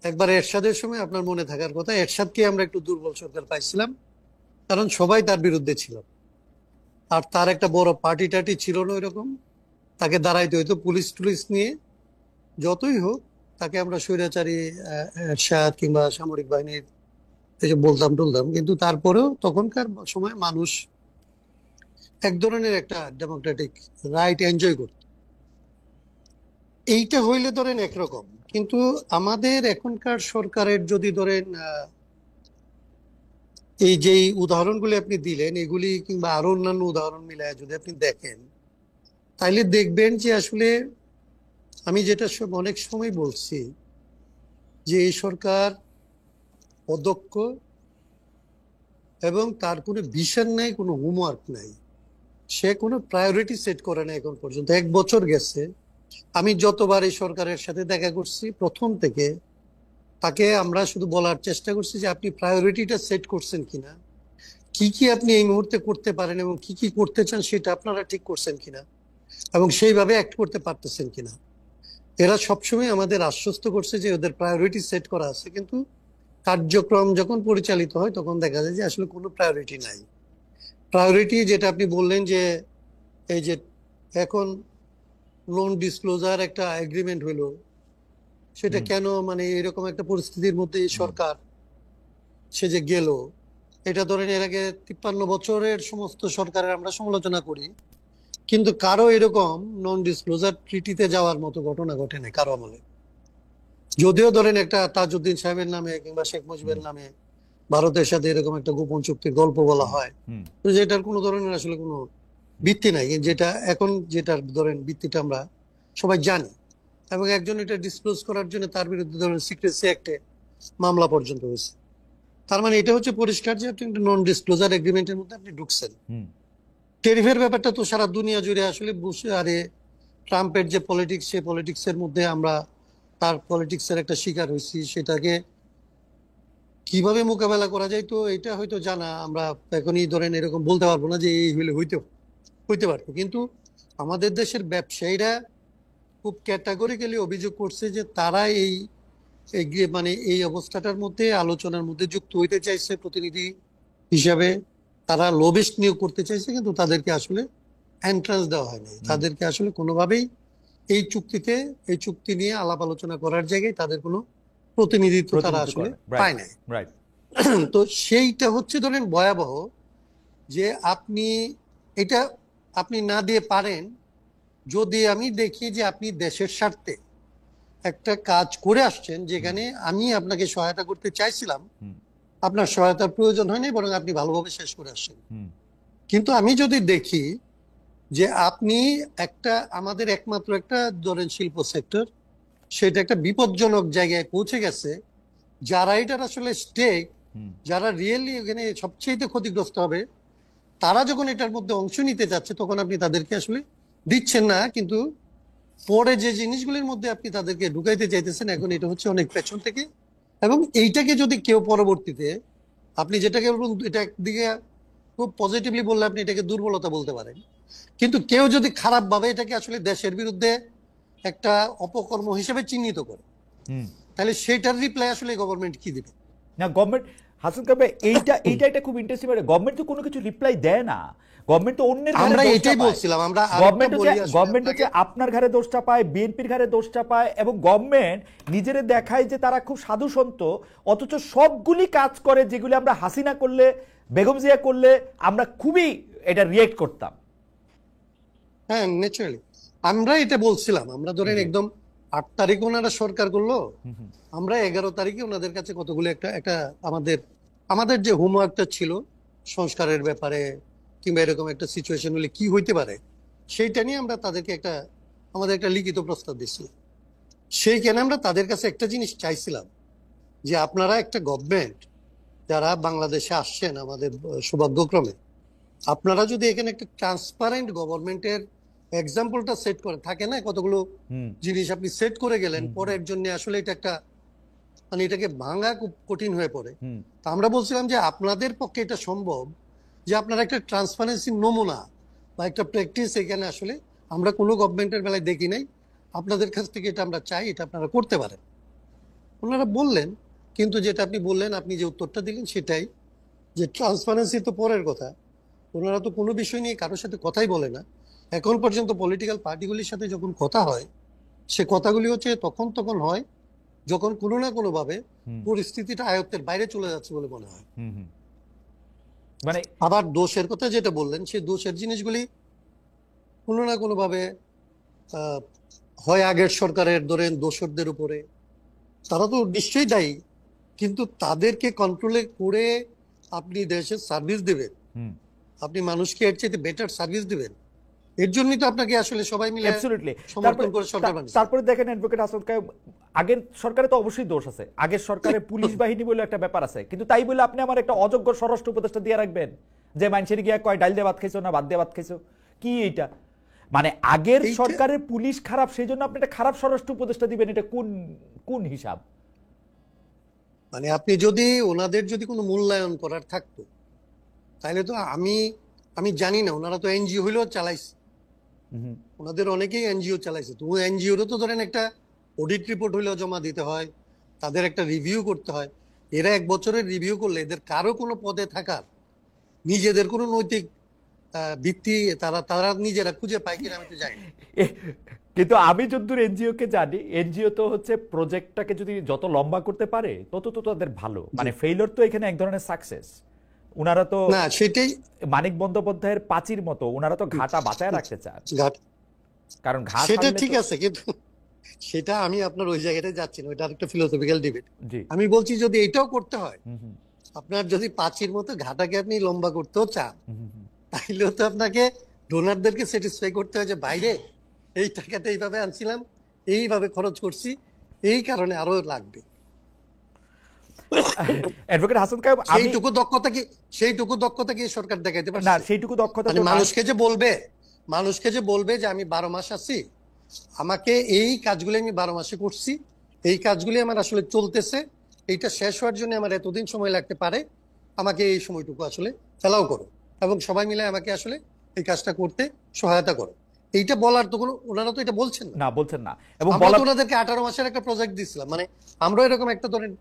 [SPEAKER 3] একবার এরশাদের সময় আপনার মনে থাকার কথা, এরশাদকে আমরা একটু দুর্বল সরকার পাইছিলাম, কারণ সবাই তার বিরুদ্ধে ছিল, আর তার একটা বড় পার্টি টাটি ছিল না ওইরকম, তাকে দাঁড়াইতে হইতো পুলিশ টুলিশ নিয়ে। যতই হোক তাকে আমরা স্বৈরাচারী এরশাদ কিংবা সামরিক বাহিনীর এসব বলতাম টলতাম, কিন্তু তারপরেও তখনকার সময় মানুষ এক ধরনের একটা ডেমোক্রেটিক রাইট এনজয় করত। এইটা হইলে ধরেন একরকম, কিন্তু আমাদের এখনকার সরকারের যদি ধরেন এই যে উদাহরণগুলি আপনি দিলেন এগুলি কিংবা আরো অন্যান্য উদাহরণ মিলায় যদি আপনি দেখেন, তাইলে দেখবেন যে আসলে আমি যেটা অনেক সময় বলছি যে এই সরকার অদক্ষ এবং তার কোনো ভিশন নাই, কোনো হোমওয়ার্ক নাই, সে কোনো প্রায়োরিটি সেট করে না এখন পর্যন্ত। 1 বছর গেছে, আমি যতবার এই সরকারের সাথে দেখা করছি প্রথম থেকে তাকে আমরা শুধু বলার চেষ্টা করছি যে আপনি প্রায়োরিটিটা সেট করছেন কিনা, কি কি আপনি এই মুহূর্তে করতে পারেন এবং কি কি করতে চান সেটা আপনারা ঠিক করছেন কিনা, এবং সেইভাবে অ্যাক্ট করতে পারতেছেন কিনা। এরা সবসময় আমাদের আশ্বস্ত করছে যে ওদের প্রায়োরিটি সেট করা আছে, কিন্তু কার্যক্রম যখন পরিচালিত হয় তখন দেখা যায় যে আসলে কোনো প্রায়োরিটি নাই। প্রায়োরিটি যেটা আপনি বললেন যে এই যে এখন লোন ডিসক্লোজার একটা এগ্রিমেন্ট হলো, সেটা কেন মানে এরকম একটা পরিস্থিতির মধ্যে এই সরকার সে যে গেল, এটা ধরেন এর আগে 53 বছরের সমস্ত সরকারের আমরা সমালোচনা করি, কিন্তু কারো এরকম নন ডিসক্লোজার ট্রিটিতে যাওয়ার মতো ঘটনা ঘটে নাই কারো আমলে। যদিও ধরেন একটা তাজউদ্দিন সাহেবের নামে কিংবা শেখ মুজিবের নামে ভারতের সাথে এরকম একটা গোপন চুক্তির গল্প বলা হয়, তো যেটার কোনো ধরনের আসলে কোনো ভিত্তি নাই, যেটা এখন যেটার ধরেন ভিত্তিটা আমরা সবাই জানি, এবং একজন এটা ডিসক্লোজ করার জন্য তার বিরুদ্ধে ধরেন সিক্রেসি অ্যাক্টে মামলা পর্যন্ত হয়েছে। তার মানে এটা হচ্ছে পরিষ্কার যে আপনি একটা নন ডিসক্লোজার এগ্রিমেন্টের মধ্যে আপনি ঢুকছেন। টেরিফের ব্যাপারটা তো সারা দুনিয়া জুড়ে আসলে বসে, আরে ট্রাম্পের যে পলিটিক্স, সেই পলিটিক্সের মধ্যে আমরা তার পলিটিক্সের একটা শিকার হয়েছি, সেটাকে কিভাবে মোকাবেলা করা যায় তো এটা হয়তো জানা, আমরা এখনই ধরেন এরকম বলতে পারবো না যে এই হইলে হইতে পারতো। কিন্তু আমাদের দেশের ব্যবসায়ীরা খুব ক্যাটাগরিক্যালি অভিযোগ করছে যে তারা এই মানে এই অবস্থাটার মধ্যে আলোচনার মধ্যে যুক্ত হইতে চাইছে প্রতিনিধি হিসাবে, তারা লবিস্ট নিয়োগ করতে চাইছে, কিন্তু তাদেরকে আসলে এন্ট্রান্স দেওয়া হয়নি। তাদেরকে আসলে কোনোভাবেই এই চুক্তি নিয়ে আলাপ আলোচনা করার জায়গায় তাদের কোনো প্রতিনিধিত্ব তারা আসলে পায় নাই। তো সেইটা হচ্ছে ধরেন ভয়াবহ, যে এটা আপনি না দিয়ে পারেন, যদি আমি দেখি যে আপনি দেশের স্বার্থে একটা কাজ করে আসছেন যেখানে আমি আপনাকে সহায়তা করতে চাইছিলাম, আপনার সহায়তার প্রয়োজন হয়নি, বরং আপনি ভালোভাবে শেষ করে আসছেন। কিন্তু আমি যদি দেখি যে আপনি আমাদের একমাত্র একটা ধরেন শিল্প সেক্টর, সেটা একটা বিপজ্জনক জায়গায় পৌঁছে গেছে, যারা এটার আসলে স্টেক, যারা রিয়েলি এখানে সবচেয়ে ক্ষতিগ্রস্ত হবে, তারা যখন এটার মধ্যে অংশ নিতে যাচ্ছে তখন আপনি তাদেরকে আসলে দিচ্ছেন না, কিন্তু পরে যে জিনিসগুলির মধ্যে আপনি তাদেরকে ঢুকাইতে চাইতেছেন, এখন এটা হচ্ছে অনেক পেছন থেকে। এবং এইটাকে যদি কেউ পরবর্তীতে, আপনি যেটাকে এটা একদিকে খুব পজিটিভলি বললে আপনি এটাকে দুর্বলতা বলতে পারেন, কিন্তু কেউ যদি খারাপ ভাবে এটাকে আসলে দেশের বিরুদ্ধে একটা অপকর্ম হিসেবে চিহ্নিত করে, তাহলে সেটার রিপ্লাই আসলে গভর্নমেন্ট কি দিবে?
[SPEAKER 1] না, গভর্নমেন্ট, হাসান কাবে, এইটা একটা খুব ইন্টারেস্টিং, গভর্নমেন্ট তো কোনো কিছু রিপ্লাই দেয় না। গভর্নমেন্ট তো অন্যের ঘাড়ে,
[SPEAKER 3] আমরা এটাই বলছিলাম, আমরা
[SPEAKER 1] গভর্নমেন্ট হচ্ছে আপনার ঘাড়ে দোষটা পায়, বিএনপির ঘাড়ে দোষটা পায়, এবং গভর্নমেন্ট নিজেরা দেখায় যে তারা খুব সাধু সন্ত, অথচ সবগুলি কাজ করে যেগুলি আমরা হাসিনা করলে, বেগম জিয়া করলে আমরা খুবই এটা রিয়েক্ট করতাম।
[SPEAKER 3] হ্যাঁ, ন্যাচারালি আমরা এটা বলছিলাম। আমরা ধরেন একদম 8 তারিখ ওনারা সরকার করলো, আমরা 11 তারিখে ওনাদের কাছে কতগুলো একটা আমাদের যে হোমওয়ার্কটা ছিল সংস্কারের ব্যাপারে, কিংবা এরকম একটা সিচুয়েশন হলে কি হইতে পারে, সেইটা নিয়ে আমরা তাদেরকে আমাদের একটা লিখিত প্রস্তাব দিচ্ছিলাম। সেইখানে আমরা তাদের কাছে একটা জিনিস চাইছিলাম, যে আপনারা একটা গভর্নমেন্ট যারা বাংলাদেশে আসছেন আমাদের সৌভাগ্যক্রমে, আপনারা যদি এখানে একটা ট্রান্সপারেন্ট গভর্নমেন্টের এক্সাম্পলটা সেট করে, থাকে না কতগুলো জিনিস আপনি সেট করে গেলেন, পরের জন্য আসলে এটা একটা মানে এটাকে ভাঙা খুব কঠিন হয়ে পড়ে। তা আমরা বলছিলাম যে আপনাদের পক্ষে এটা সম্ভব, যে আপনারা একটা ট্রান্সপারেন্সি নমুনা বা একটা প্র্যাকটিস এখানে আসলে আমরা কোনো গভর্নমেন্টের বেলায় দেখি নাই, আপনাদের কাছ থেকে এটা আমরা চাই, এটা আপনারা করতে পারেন। ওনারা বললেন, কিন্তু যেটা আপনি বললেন, আপনি যে উত্তরটা দিলেন সেটাই, যে ট্রান্সপারেন্সি তো পরের কথা, ওনারা তো কোনো বিষয় নিয়ে কারোর সাথে কথাই বলে না এখন পর্যন্ত। পলিটিক্যাল পার্টিগুলির সাথে যখন কথা হয়, সে কথাগুলি হচ্ছে তখন হয় যখন কোনো না কোনো ভাবে পরিস্থিতিটা আয়ত্তের বাইরে চলে যাচ্ছে বলে মনে হয়। মানে আবার দোষের কথা যেটা বললেন, সেই দোষের জিনিসগুলি কোনো না কোনো ভাবে হয় আগের সরকারের ধরেন দোষরদের উপরে, তারা তো নিশ্চয়ই দায়ী, কিন্তু তাদেরকে কন্ট্রোলে করে আপনি দেশের সার্ভিস দেবেন, আপনি মানুষকে এর চাইতে বেটার সার্ভিস দিবেন, এর জন্যই তো আপনাকে আসলে সবাই মিলে সমর্থন করে সরকার বানিয়েছে।
[SPEAKER 1] তারপরে দেখেন অ্যাডভোকেট হাসান কায়েম, আগের সরকারে তো অবশ্যই দোষ আছে, আগের সরকারে পুলিশ বাহিনী বলে একটা ব্যাপার আছে, কিন্তু তাই বলে আপনি আমার একটা অযোগ্য স্বরাষ্ট্র উপদেষ্টা দিয়ে রাখবেন যে মানুষের গিয়া কয় ডাল দিয়ে ভাত খাইছো না ভাত দিয়ে ভাত খাইছো, কি এইটা? মানে আগের সরকারের পুলিশ খারাপ, সেই জন্য আপনি একটা খারাপ স্বরাষ্ট্র উপদেষ্টা দিবেন, এটা কোন হিসাব?
[SPEAKER 3] মানে আপনি যদি ওনাদের যদি কোনো মূল্যায়ন করার থাকতো, তাহলে তো আমি জানি না, ওনারা তো এনজিও হইলেও চালাইছে, ওনাদের অনেকেই এনজিও চালাইছে, তো এনজিওরও তো ধরেন একটা অডিট রিপোর্ট হইলেও জমা দিতে হয়, তাদের একটা রিভিউ করতে হয়। এরা 1 বছরের রিভিউ করলে এদের কারো কোনো পদে থাকার নিজেদের কোনো নৈতিক ভিত্তি তারা তারা নিজেরা খুঁজে পায় কিনা আমি তো জানি না।
[SPEAKER 1] কিন্তু আমি যতদূর এনজিও কে জানি, এনজিও তো হচ্ছে প্রজেক্টটাকে যদি যত লম্বা করতে পারে তত তো তাদের ভালো, মানে ফেইলিওর তো এখানে এক ধরনের সাকসেস। উনারা তো
[SPEAKER 3] না সেটাই
[SPEAKER 1] মানিক বন্দ্যোপাধ্যায়ের পাঁচির মতো, উনারা তো ঘাটা বাঁচায় রাখতে চান,
[SPEAKER 3] ঘাট
[SPEAKER 1] কারণ ঘাট
[SPEAKER 3] সেটা
[SPEAKER 1] হারলে
[SPEAKER 3] ঠিক
[SPEAKER 1] তো-
[SPEAKER 3] আছে, কিন্তু সেটা আমি আপনার ওই জায়গাটায় যাচ্ছি না, ওইটা আরেকটা ফিলোসফিক্যাল ডিবেট।
[SPEAKER 1] জি।
[SPEAKER 3] আমি বলছি যদি এটাও করতে হয়,
[SPEAKER 1] হুম, হুম,
[SPEAKER 3] আপনার যদি পাঁচির মতো ঘাটাকে আপনি লম্বা করতেও চান,
[SPEAKER 1] হুম, হুম।
[SPEAKER 3] তাইলেও তো আপনাকে ডোনারদেরকে স্যাটিসফাই করতে হয় যে বাইরে এই টাকাটা এইভাবে আনছিলাম, এইভাবে খরচ করছি, এই কারণে আরো লাগবে।
[SPEAKER 1] অ্যাডভোকেট হাসান কায়েম, আমি
[SPEAKER 3] সেইটুকু দক্ষতা কি সরকার দেখাইতে
[SPEAKER 1] না
[SPEAKER 3] পারছে?
[SPEAKER 1] সেইটুকু দক্ষতা
[SPEAKER 3] মানে
[SPEAKER 1] তো
[SPEAKER 3] মানুষকে যে বলবে যে আমি 12 মাস আছি, আমাকে এই কাজগুলি আমি 12 মাসে করছি, এই কাজগুলি আমার আসলে চলতেছে, এইটা শেষ হওয়ার জন্য আমার এতদিন সময় লাগতে পারে, আমাকে এই সময়টুকু আসলে ফেলাও করো এবং সবাই মিলে আমাকে আসলে এই কাজটা করতে সহায়তা করো। এইটা বলার তো কোনো, ওনারা তো এটা বলছেন না।
[SPEAKER 1] না বলছেন না, এবং
[SPEAKER 3] আমরা
[SPEAKER 1] বলা
[SPEAKER 3] তো ওনাদেরকে 18 মাসের একটা প্রজেক্ট দিছিলাম, মানে আমরা এরকম একটা ধরেন,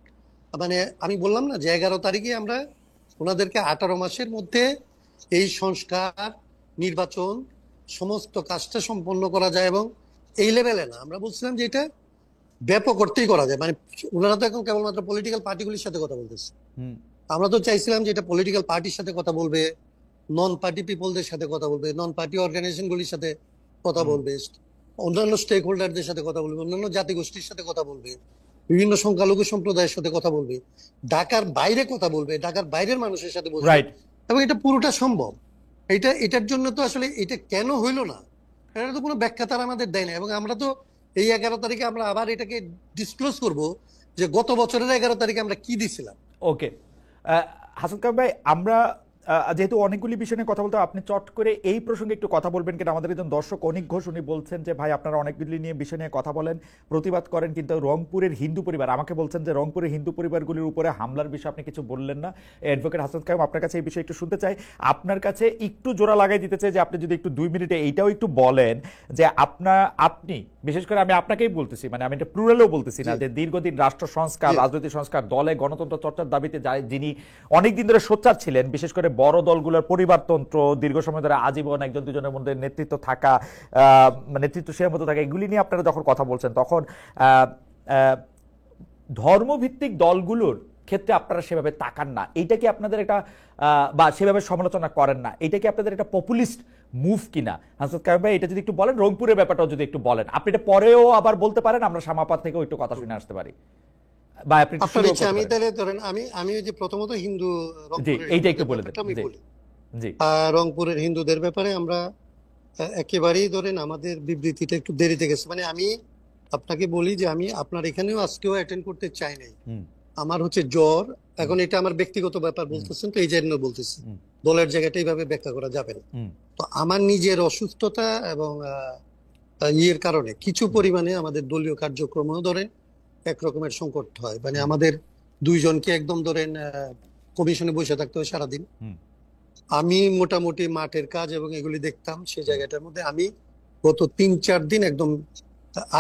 [SPEAKER 3] মানে আমি বললাম না যে 11 তারিখে আমরা ওনাদেরকে 18 মাসের মধ্যে এই সংস্কার, নির্বাচন, সমস্ত কাজটা সম্পন্ন করা যায়, এবং এই লেভেলে না, আমরা বলছিলাম যে এটা ব্যাপক অর্থেই করা যায়। মানে ওনারা তো এখন কেবলমাত্র পলিটিক্যাল পার্টিগুলির সাথে কথা বলতেছে,
[SPEAKER 1] হুম,
[SPEAKER 3] আমরা তো চাইছিলাম যে এটা পলিটিক্যাল পার্টির সাথে কথা বলবে, নন পার্টি পিপলদের সাথে কথা বলবে, নন পার্টি অর্গানাইজেশনগুলির সাথে কথা বলবে, অন্যান্য স্টেক হোল্ডারদের সাথে কথা বলবে, অন্যান্য জাতিগোষ্ঠীর সাথে কথা বলবে, বিভিন্ন সংখ্যালঘু সম্প্রদায়ের সাথে কথা বলবে, ঢাকার বাইরে কথা বলবে, ঢাকার বাইরের মানুষের সাথে বলবে,
[SPEAKER 1] রাইট।
[SPEAKER 3] এবং এটা পুরোটা সম্ভব। এটার জন্য তো আসলে এটা কেন হইলো না, এটা তো কোনো ব্যাখ্যা তারা আমাদের দেয় না। এবং আমরা তো এই 11 তারিখে আমরা আবার এটাকে ডিসক্লোজ করব যে গত বছরের 11 তারিখে আমরা কি দিছিলাম।
[SPEAKER 1] ওকে, হাসান কায়েম ভাই, আমরা যেহেতু অনেকগুলি বিষয় নিয়ে কথা বলতে হয়, আপনি চট করে এই প্রসঙ্গে একটু কথা বলবেন কিনা? আমাদের একজন দর্শক অনিক ঘোষ, উনি বলছেন যে ভাই আপনারা অনেকগুলি নিয়ে বিষয় নিয়ে কথা বলেন, প্রতিবাদ করেন, কিন্তু রংপুরের হিন্দু পরিবার, আমাকে বলছেন যে রংপুরের হিন্দু পরিবারগুলির উপরে হামলার বিষয়ে আপনি কিছু বললেন না। অ্যাডভোকেট হাসান কায়েম, আপনার কাছে এই বিষয়ে একটু শুনতে চাই, আপনার কাছে একটু জোড়া লাগাই দিতে চাই যে আপনি যদি একটু 2 মিনিটে এইটাও একটু বলেন যে আপনি বিশেষ করে, আমি আপনাকেই বলতেছি, মানে আমি এটা প্লুরালেও বলতেছি না, যে দীর্ঘদিন রাষ্ট্র সংস্কার, রাজনৈতিক সংস্কার, দলে গণতন্ত্র চর্চার দাবিতে যিনি অনেকদিন ধরে সোচ্চার ছিলেন, বিশেষ করে বড় দলগুলোর পরিবারতন্ত্র, দীর্ঘ সময় ধরে আজীবন একজন দুজনের মধ্যে নেতৃত্ব থাকা, নেতৃত্ব সে মতো থাকা, এগুলি নিয়ে আপনারা যখন কথা বলছেন, তখন ধর্মভিত্তিক দলগুলোর ক্ষেত্রে আপনারা সেভাবে তাকান না, এইটা কি আপনাদের একটা বা সেভাবে সমালোচনা করেন না, এইটা কি আপনাদের একটা পপুলিস্ট মুভ কিনা? হাসান কায়েম ভাই, এটা যদি একটু বলেন, রংপুরের ব্যাপারটাও যদি একটু বলেন, আপনি এটা পরেও আবার বলতে পারেন, আমরা সামাপাত থেকেও একটু কথা শুনে আসতে পারি, বা আপনি একটু
[SPEAKER 3] আপনার
[SPEAKER 1] শুরুও
[SPEAKER 3] ইচ্ছা,
[SPEAKER 1] করতে
[SPEAKER 3] আমি
[SPEAKER 1] পারেন।
[SPEAKER 3] তাহলে ধরেন আমি ওই যে প্রথমত হিন্দু
[SPEAKER 1] জি,
[SPEAKER 3] রংপুরের
[SPEAKER 1] এইটা একটু
[SPEAKER 3] হিন্দুদের
[SPEAKER 1] বলে দেন।
[SPEAKER 3] ব্যাপারটা আমি
[SPEAKER 1] জি,
[SPEAKER 3] বলি।
[SPEAKER 1] জি,
[SPEAKER 3] রংপুরের হিন্দুদের ব্যাপারে আমরা একেবারেই ধরেন আমাদের বিবৃতিটা একটু দেরিতে গেছে। মানে আমি আপনাকে বলি যে আমি আপনার এখানেও আজকেও অ্যাটেন্ড করতে চাই নাই,
[SPEAKER 1] হুম,
[SPEAKER 3] আমার হচ্ছে জ্বর। এখন এটা আমার ব্যক্তিগত ব্যাপার বলতেছেন তো, এই জন্য বলতেছি,
[SPEAKER 1] হুম,
[SPEAKER 3] দলের জায়গাটা এইভাবে ব্যাখ্যা করা যাবে না।
[SPEAKER 1] হুম,
[SPEAKER 3] তো আমার নিজের অসুস্থতা এবং ইয়ের কারণে কিছু পরিমাণে আমাদের দলীয় কার্যক্রমও ধরেন একরকমের সংকট হয়। মানে আমাদের দুইজনকে একদম ধরেন কমিশনে বসে থাকতে হয় সারাদিন।
[SPEAKER 1] হুম,
[SPEAKER 3] আমি মোটামুটি মাঠের কাজ এবং এগুলি দেখতাম, সেই জায়গাটার মধ্যে আমি গত 3-4 দিন একদম,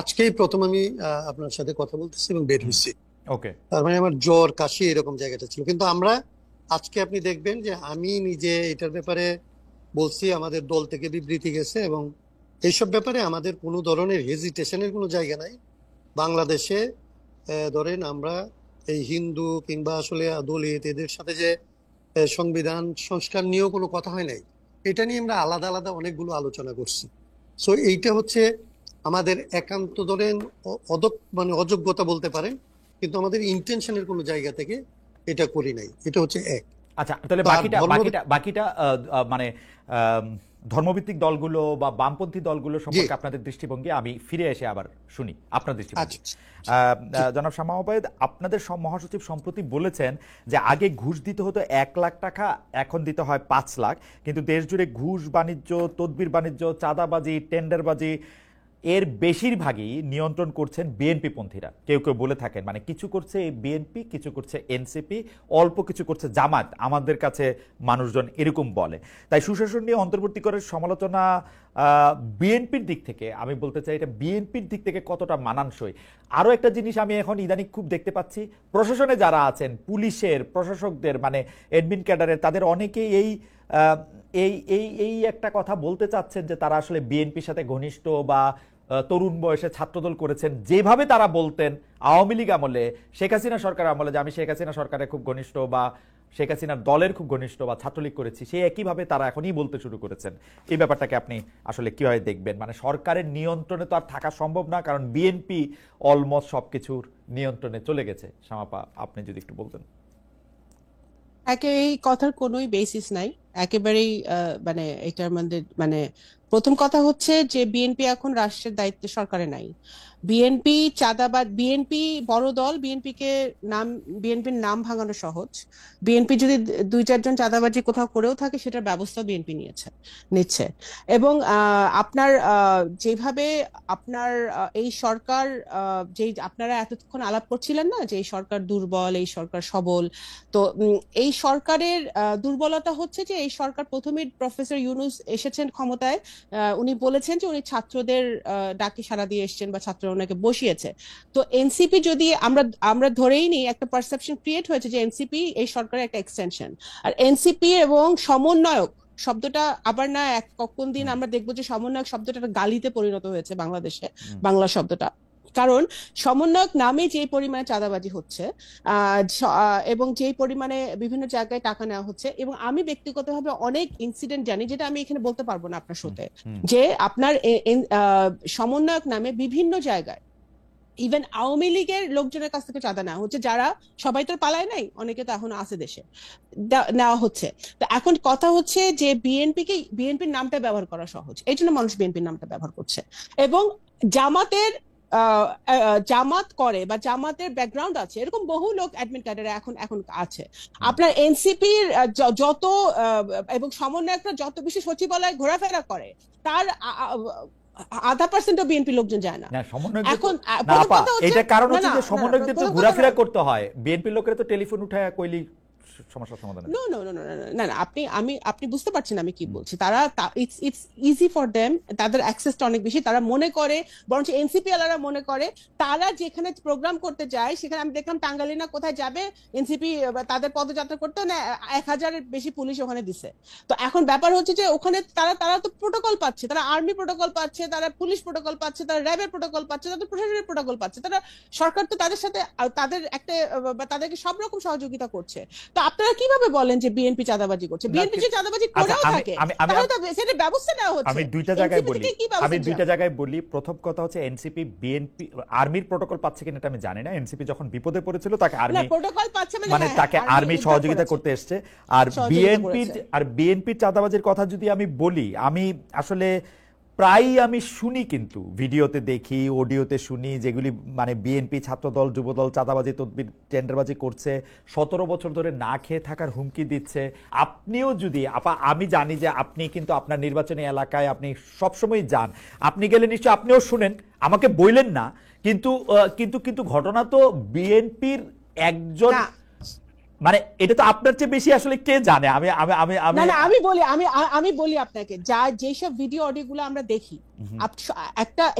[SPEAKER 3] আজকেই প্রথম আমি আপনার সাথে কথা বলতেছি এবং বের হচ্ছি,
[SPEAKER 1] ওকে,
[SPEAKER 3] তার মানে আমার জ্বর কাশি এরকম জায়গাটা ছিল। কিন্তু আমরা আজকে আপনি দেখবেন যে আমি নিজে এটার ব্যাপারে বলছি, আমাদের দল থেকে বিবৃতি গেছে, এবং এইসব ব্যাপারে আমাদের কোনো ধরনের হেজিটেশনের কোনো জায়গা নাই। বাংলাদেশে ধরেন আমরা এই হিন্দু কিংবা আসলে দলিত এদের সাথে যে সংবিধান সংস্কার নিয়েও কোনো কথা হয় নাই, এটা নিয়ে আমরা আলাদা আলাদা অনেকগুলো আলোচনা করছি। সো এইটা হচ্ছে আমাদের একান্ত ধরেন মানে অযোগ্যতা বলতে পারেন, কিন্তু আমাদের ইন্টেনশনের কোনো জায়গা থেকে এটা করি নাই। এটা হচ্ছে এক।
[SPEAKER 1] আচ্ছা, তাহলে
[SPEAKER 3] আর
[SPEAKER 1] বাকিটা মানে ধর্মভিত্তিক দলগুলো বা বামপন্থী দলগুলো সম্পর্কে আপনাদের দৃষ্টিভঙ্গি আমি ফিরে এসে আবার শুনি আপনার দৃষ্টিভঙ্গি। জনাব শামা ওবায়েদ, আপনাদের মহাসচিব সম্প্রতি বলেছেন যে আগে ঘুষ দিতে হতো 1 লাখ টাকা, এখন দিতে হয় 5 লাখ, কিন্তু দেশ জুড়ে ঘুষ বাণিজ্য, তদবির বাণিজ্য, চাঁদাবাজি, টেন্ডারবাজি এর বেশিরভাগই নিয়ন্ত্রণ করছেন বিএনপি পন্থীরা। কেউ কেউ বলে থাকেন মানে কিছু করছে বিএনপি, কিছু করছে এনসিপি, অল্প কিছু করছে জামাত, আমাদের কাছে মানুষজন এরকম বলে। তাই সুশাসন নিয়ে অন্তর্বর্তীকালের সমালোচনা বিএনপির দিক থেকে আমি বলতে চাই এটা বিএনপির দিক থেকে কতটা মানানসই। আরও একটা জিনিস আমি এখন ইদানিং খুব দেখতে পাচ্ছি, প্রশাসনে যারা আছেন, পুলিশের, প্রশাসকদের মানে অ্যাডমিন ক্যাডারের, তাদের অনেকেই এই এই একটা কথা বলতে চাচ্ছেন যে তারা আসলে বিএনপির সাথে ঘনিষ্ঠ বা তরুণ বয়সে ছাত্রদল করেছেন, যেভাবে তারা বলতেন আওয়ামী লীগ আমলে, শেখ হাসিনা সরকার আমলে যে আমি শেখ হাসিনা সরকারের খুব ঘনিষ্ঠ বা শেখ হাসিনার দলের খুব ঘনিষ্ঠ বা ছাত্রলীগ করেছি, সেই একইভাবে তারা এখনই বলতে শুরু করেছেন। এই ব্যাপারটাকে আপনি আসলে কিভাবে দেখবেন? মানে সরকারের নিয়ন্ত্রণে তো আর থাকা সম্ভব না, কারণ বিএনপি অলমোস্ট সবকিছুর নিয়ন্ত্রণে চলে গেছে। শামাপা, আপনি যদি একটু বলতেন।
[SPEAKER 2] এই কথার কোনোই বেসিস নাই, একেবারেই মানে এটার মধ্যে মানে প্রথম কথা হচ্ছে যে বিএনপি এখন রাষ্ট্রের দায়িত্বে সরকারে নাই। বিএনপি চাঁদাবাদ, বিএনপি বড় দল, বিএনপির নাম ভাঙানো সহজ। বিএনপি যদি 2-4 জন চাঁদাবাজি কোথাও করেও থাকে সেটার ব্যবস্থা বিএনপি নিচ্ছে। এবং আপনার যেভাবে আপনার এই সরকার, যে আপনারা এতক্ষণ আলাপ করছিলেন না যে এই সরকার দুর্বল, এই সরকার সবল, তো এই সরকারের দুর্বলতা হচ্ছে যে এই সরকার প্রথমে প্রফেসর ইউনূস এসেছেন ক্ষমতায়, উনি বলেছেন যে উনি ছাত্রদের ডাকে সাড়া দিয়ে এসেছেন বা ছাত্ররা ওনাকে বসিয়েছে। তো এনসিপি যদি আমরা ধরেই নিই, একটা পারসেপশন ক্রিয়েট হয়েছে যে এনসিপি এই সরকারের একটা এক্সটেনশন। আর এনসিপি এবং সমন্বয়ক শব্দটা আবার না কোন দিন আমরা দেখবো যে সমন্বয়ক শব্দটা একটা গালিতে পরিণত হয়েছে বাংলাদেশে, বাংলা শব্দটা। কারণ সমন্বয়ক নামে যে পরিমাণে চাঁদাবাজি হচ্ছে এবং যে পরিমাণে বিভিন্ন জায়গায় টাকা নেওয়া হচ্ছে, এবং আমি ব্যক্তিগতভাবে অনেক ইনসিডেন্ট জানি যেটা আমি এখানে বলতে পারবো না আপনার সাথে, যে আপনার সমন্বয়ক নামে বিভিন্ন জায়গায় ইভেন আওয়ামী লীগের লোকজনের কাছ থেকে চাঁদা নেওয়া হচ্ছে, যারা সবাই তো পালায় নাই, অনেকে তো এখনো আছে দেশে, নেওয়া হচ্ছে। তো এখন কথা হচ্ছে যে বিএনপির নামটা ব্যবহার করা সহজ, এই জন্য মানুষ বিএনপির নামটা ব্যবহার করছে। এবং জামাত করে বা জামাতের ব্যাকগ্রাউন্ড আছে এরকম বহু লোক অ্যাডমিন ক্যাডারে এখন আছে। আপনার এনসিপির যত এবং সমন্বয়করা যত বেশি সচিবালয়ে ঘোরাফেরা করে, তার 0.5% বিএনপি লোকজন যায় না।
[SPEAKER 1] এখন এটা কারণ হচ্ছে যে সমন্বয়কদের তো ঘোরাফেরা করতে হয়, বিএনপি লোকেরা তো টেলিফোন উঠায় কইলি সমস্যার সমাধান।
[SPEAKER 2] না, আপনি বুঝতে পারছেন আমি কি বলছি। তারা ইটস ইজি ফর দেম, তাদের অ্যাক্সেসটা অনেক বেশি। তারা মনে করে, বরঞ্চ এনসিপি আলারা মনে করে, তারা যেখানে প্রোগ্রাম করতে যায় সেখানে আমি দেখলাম টাঙ্গালিনা কোথায় যাবে এনসিপি তাদের পদযাত্রা করতে না 1000-এর বেশি পুলিশ ওখানে দিছে। তো এখন ব্যাপার হচ্ছে যে ওখানে তারা তো প্রোটোকল পাচ্ছে, তারা আর্মি প্রোটোকল পাচ্ছে, তারা পুলিশ প্রোটোকল পাচ্ছে, তারা র্যাবের প্রোটোকল পাচ্ছে, তাদের প্রশাসনের প্রোটোকল পাচ্ছে। তারা সরকার তো তাদের সাথে তাদেরকে সব রকম সহযোগিতা করছে। তো আপনারা কিভাবে বলেন যে বিএনপি চাঁদাবাজি করছে? বিএনপি যে চাঁদাবাজি করেও থাকে তাহলে তো সেটা ব্যবস্থা নেওয়া হচ্ছে।
[SPEAKER 1] আমি দুইটা জায়গায় বলি। প্রথম কথা হচ্ছে এনসিপি বিএনপি আর্মির প্রোটোকল পাচ্ছে কিনা এটা আমি জানি না। এনসিপি যখন বিপদে পড়েছিল তাকে আর্মি
[SPEAKER 2] প্রোটোকল পাচ্ছে,
[SPEAKER 1] মানে তাকে আর্মি সহযোগিতা করতে এসেছে। আর বিএনপির চাঁদাবাজির কথা যদি আমি বলি, আমি আসলে প্রায়ই আমি শুনি, কিন্তু ভিডিওতে দেখি, অডিওতে শুনি, যেগুলি মানে বিএনপি ছাত্রদল যুবদল চাঁদাবাজি তদবির টেন্ডারবাজি করছে, 17 বছর ধরে না খেয়ে থাকার হুমকি দিচ্ছে। আপনিও যদি আমি জানি যে আপনি কিন্তু আপনার নির্বাচনী এলাকায় আপনি সবসময় যান, আপনি গেলে নিশ্চয় আপনিও শুনেন, আমাকে বললেন না, কিন্তু কিন্তু কিন্তু ঘটনা তো বিএনপির একজন, মানে এটা তো আপনার চেয়ে বেশি আসলে কে জানে?
[SPEAKER 2] আমি বলি আপনাকে, যেসব ভিডিও অডিও গুলো আমরা দেখি,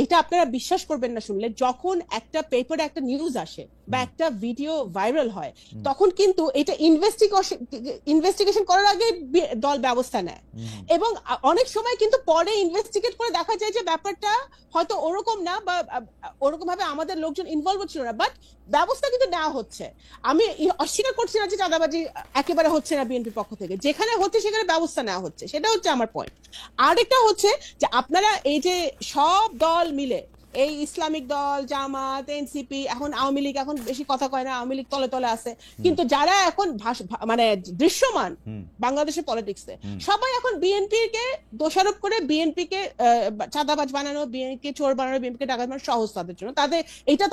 [SPEAKER 2] এটা আপনারা বিশ্বাস করবেন না শুনলে, যখন একটা পেপারে একটা নিউজ আসে বা একটা ভিডিও ভাইরাল হয়, তখন কিন্তু এটা ইনভেস্টিগেশন করার আগে দল ব্যবস্থা নেয়। এবং অনেক সময় কিন্তু পরে ইনভেস্টিগেট করে দেখা যায় যে ব্যাপারটা হয়তো ওরকম না, বা ওরকম ভাবে আমাদের লোকজন ইনভলভ ছিল না, বাট ব্যবস্থা কিন্তু নেওয়া হচ্ছে। আমি অস্বীকার করছি না যে চাঁদাবাজি একেবারে হচ্ছে না বিএনপির পক্ষ থেকে, যেখানে হচ্ছে সেখানে ব্যবস্থা নেওয়া হচ্ছে, সেটা হচ্ছে আমার পয়েন্ট। আরেকটা হচ্ছে যে আপনারা এই যে সব দল মিলে, এই ইসলামিক দল, জামাত, এনসিপি, এখন আওয়ামী লীগ এখন বেশি কথা কয় না, আওয়ামী লীগ তলে তলে আছে, কিন্তু যারা এখন মানে দৃশ্যমান বাংলাদেশের পলিটিক্সে, সবাই এখন বিএনপিকে দোষারোপ করে বিএনপিকে চাঁদাবাজ বানানো, বিএনপিকে চোর বানানো, বিএনপিকে ডাকাত বানানো সহজ তাদের জন্য।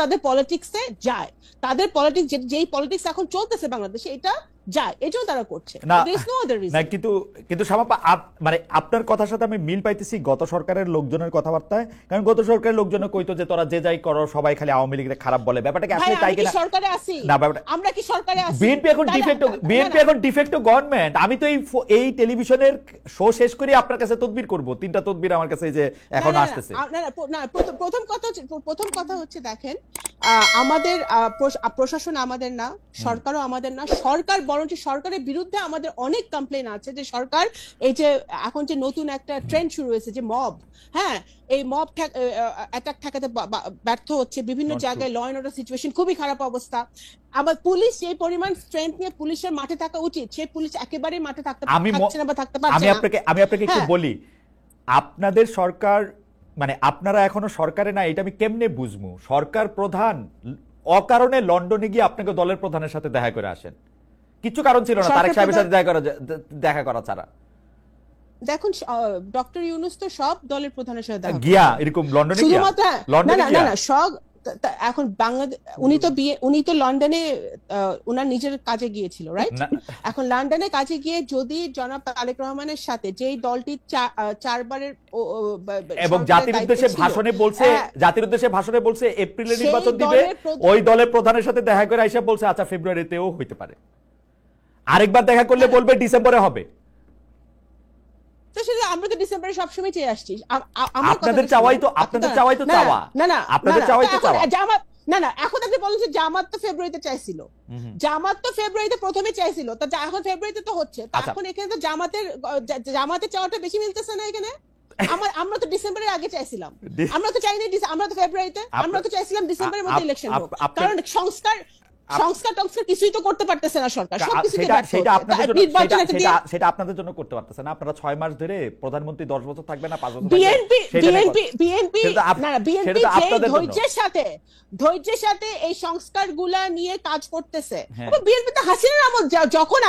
[SPEAKER 2] তাদের পলিটিক্সে যায়, তাদের পলিটিক্স যেই পলিটিক্স এখন চলতেছে বাংলাদেশে, এটা যায়, এটাও তারা করছে।
[SPEAKER 1] না,
[SPEAKER 2] There is no other reason.
[SPEAKER 1] না, কিন্তু কিন্তু শামাপা মানে আপনার কথার সাথে আমি মিল পাইতেছি গত সরকারের লোকজনের কথাবার্তায়, কারণ গত সরকারের লোকজন কইতো যে তোরা যে যাই করো সবাই খালি আওয়ামী লীগের খারাপ বলে। ব্যাপারটা কি
[SPEAKER 2] ভাই,
[SPEAKER 1] আসলে তাই
[SPEAKER 2] আমরা কি
[SPEAKER 1] কিনা?
[SPEAKER 2] সরকারে আছি?
[SPEAKER 1] না, ব্যাপারটা
[SPEAKER 2] আমরা কি সরকারে আছি?
[SPEAKER 1] বিএনপি এখন
[SPEAKER 2] তাহলে-
[SPEAKER 1] ডিফেক্টো,
[SPEAKER 2] না,
[SPEAKER 1] বিএনপি
[SPEAKER 2] না,
[SPEAKER 1] এখন ডিফেক্টো গভর্নমেন্ট। আমি তো এই টেলিভিশনের শো শেষ করে আপনার কাছে তদবির করব, 3টা তদবির আমার কাছে এই যে এখন
[SPEAKER 2] না, না,
[SPEAKER 1] আসতেছে।
[SPEAKER 2] না, প্রথম কথা হচ্ছে দেখেন, আমাদের প্রশাসন আমাদের না, সরকারও আমাদের না। সরকার বরঞ্চ সরকারের বিরুদ্ধে আমাদের অনেক কমপ্লেন আছে যে সরকার এই যে এখন যে নতুন একটা ট্রেন্ড শুরু হয়েছে যে মব, হ্যাঁ, এই মব অ্যাটাক ঠেকাতে ব্যর্থ হচ্ছে। বিভিন্ন
[SPEAKER 1] Not
[SPEAKER 2] জায়গায় ল এন্ড অর্ডার সিচুয়েশন খুবই খারাপ অবস্থা। আবার পুলিশ যে পরিমাণ স্ট্রেংথ নিয়ে পুলিশের মাঠে থাকা উচিত, সেই পুলিশ একেবারেই মাঠে থাকছে না বা থাকতে পারছে না।
[SPEAKER 1] আমি আপনাকে একটু
[SPEAKER 2] হ্যাঁ।
[SPEAKER 1] বলি, আপনাদের সরকার মানে আপনারা এখনো সরকারে না, এটা আমি কেমনে বুঝবো? সরকার প্রধান অকারণে লন্ডনে গিয়ে আপনাকে দলের প্রধানের সাথে দেখা করে আসেন, কিছু কারণ ছিল না তারেক সাহেবের সাথে দেখা করা ছাড়া।
[SPEAKER 2] দেখুন, ডক্টর ইউনূস তো সব দলের প্রধানের সাথে দেখা
[SPEAKER 1] গিয়া এরকম লন্ডনে গিয়া
[SPEAKER 2] শুধুমাত্র
[SPEAKER 1] লন্ডনে
[SPEAKER 2] না
[SPEAKER 1] গিয়া
[SPEAKER 2] সব এখন বাংলাদেশ, উনি তো লন্ডনে ওনার নিজের কাজে গিয়েছিল, রাইট?
[SPEAKER 1] না,
[SPEAKER 2] এখন লন্ডনে কাজে গিয়ে যদি জনাব তারেক রহমানের সাথে যেই দলটি 4বারের
[SPEAKER 1] এবং জাতির উদ্দেশ্যে ভাষণে বলছে, জাতির উদ্দেশ্যে ভাষণে বলছে এপ্রিলে
[SPEAKER 2] সেই
[SPEAKER 1] নির্বাচন দিবে,
[SPEAKER 2] দলের প্রধান-
[SPEAKER 1] ওই দলের প্রধানের সাথে দেখা করে আইসা বলছে আচ্ছা ফেব্রুয়ারিতেও হইতে পারে, আরেকবার দেখা করলে বলবে ডিসেম্বরে হবে।
[SPEAKER 2] তো সেটা আমরা তো ডিসেম্বরে সবসময় চেয়ে আসছি। আমার
[SPEAKER 1] আপনাদের
[SPEAKER 2] কথাটা
[SPEAKER 1] চাওয়াই
[SPEAKER 2] শুনুন।
[SPEAKER 1] তো, আপনাদের চাওয়াই তো চাওয়া।
[SPEAKER 2] না
[SPEAKER 1] আপনাদের চাওয়াই তো চাওয়া।
[SPEAKER 2] জামাত, না এখন আপনি বলেন যে জামাত তো ফেব্রুয়ারিতে চাইছিল, জামাত তো ফেব্রুয়ারিতে প্রথমে চাইছিল, তা এখন ফেব্রুয়ারিতে তো হচ্ছে, তা
[SPEAKER 1] আচ্ছা।
[SPEAKER 2] এখন এখানে তো জামাতের চাওয়াটা বেশি মিলতেছে না এখানে। আমরা তো ডিসেম্বরের আগে চাইছিলাম, আমরা তো চাইনি আমরা তো ফেব্রুয়ারিতে, আমরা তো চাইছিলাম ডিসেম্বরের মধ্যে ইলেকশন হোক, কারণ সংস্কার কিছুই তো করতে পারতেছে না সরকার, সবকিছুতে ব্যর্থ হচ্ছে। নির্বাচন একটা দিয়ে
[SPEAKER 1] সেটা আপনাদের জন্য করতে পারতেছে না। আপনারা 6 মাস ধরে প্রধানমন্ত্রী 10 বছর থাকবে না 5 বছর
[SPEAKER 2] বিএনপি ধৈর্যের সাথে এই সংস্কারগুলা নিয়ে কাজ করতেছে। বিএনপি তো হাসিনার আমল, যখন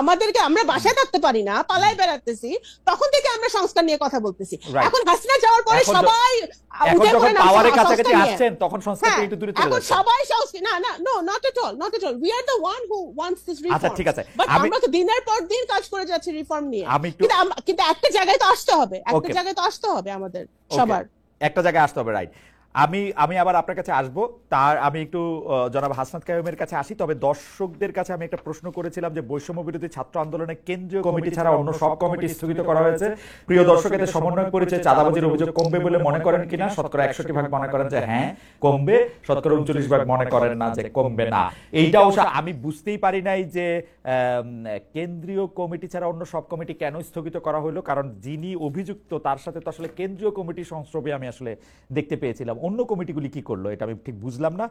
[SPEAKER 2] আমাদেরকে আমরা বাসায় থাকতে পারি না, পালায় বেড়াতেছি, তখন থেকে আমরা সংস্কার নিয়ে কথা বলতেছি। এখন হাসিনা যাওয়ার পরে সবাই
[SPEAKER 1] যখন পাওয়ারের কাছাকাছি আসছেন তখন সংস্কার থেকে একটু দূরে চলে
[SPEAKER 2] এখন
[SPEAKER 1] যাচ্ছে।
[SPEAKER 2] সবাই not at all, we are the one who wants this reform.
[SPEAKER 1] আচ্ছা ঠিক আছে,
[SPEAKER 2] বাট আমরা তো দিনের পর দিন কাজ করে যাচ্ছি রিফর্ম নিয়ে।
[SPEAKER 1] আমি একটু
[SPEAKER 2] কিন্তু একটা জায়গায় তো আসতে হবে,
[SPEAKER 1] Okay.
[SPEAKER 2] আমাদের সবার।
[SPEAKER 1] একটা জায়গায় আসতে হবে, রাইট। আমি আবার আপনার কাছে আসব, তার আমি একটু জনাব হাসনাত কাইয়ুমের কাছে আসি। তবে দর্শকদের কাছে আমি একটা প্রশ্ন করেছিলাম যে বৈষম্য বিরোধী ছাত্র আন্দোলনের কেন্দ্রীয় কমিটি ছাড়া অন্য সব কমিটি স্থগিত করা হয়েছে। প্রিয় দর্শক, এতে সমন্বয় করেছে চাঁদাবাজির অভিযোগ কমবে বলে মনে করেন কিনা? শতকরা 61% মনে করেন যে হ্যাঁ কমবে, শতকরা 39% মনে করেন না যে কমবে না। এইটা অবশ্য আমি বুঝতেই পারি নাই যে কেন্দ্রীয় কমিটি ছাড়া অন্য সব কমিটি কেন স্থগিত করা হলো, কারণ যিনি অভিযুক্ত তার সাথে তো আসলে কেন্দ্রীয় কমিটির সংস্রবে আমি আসলে দেখতে পেয়েছিলাম। অন্য কমিটিগুলি কি করলো এটা আমি ঠিক বুঝলাম না।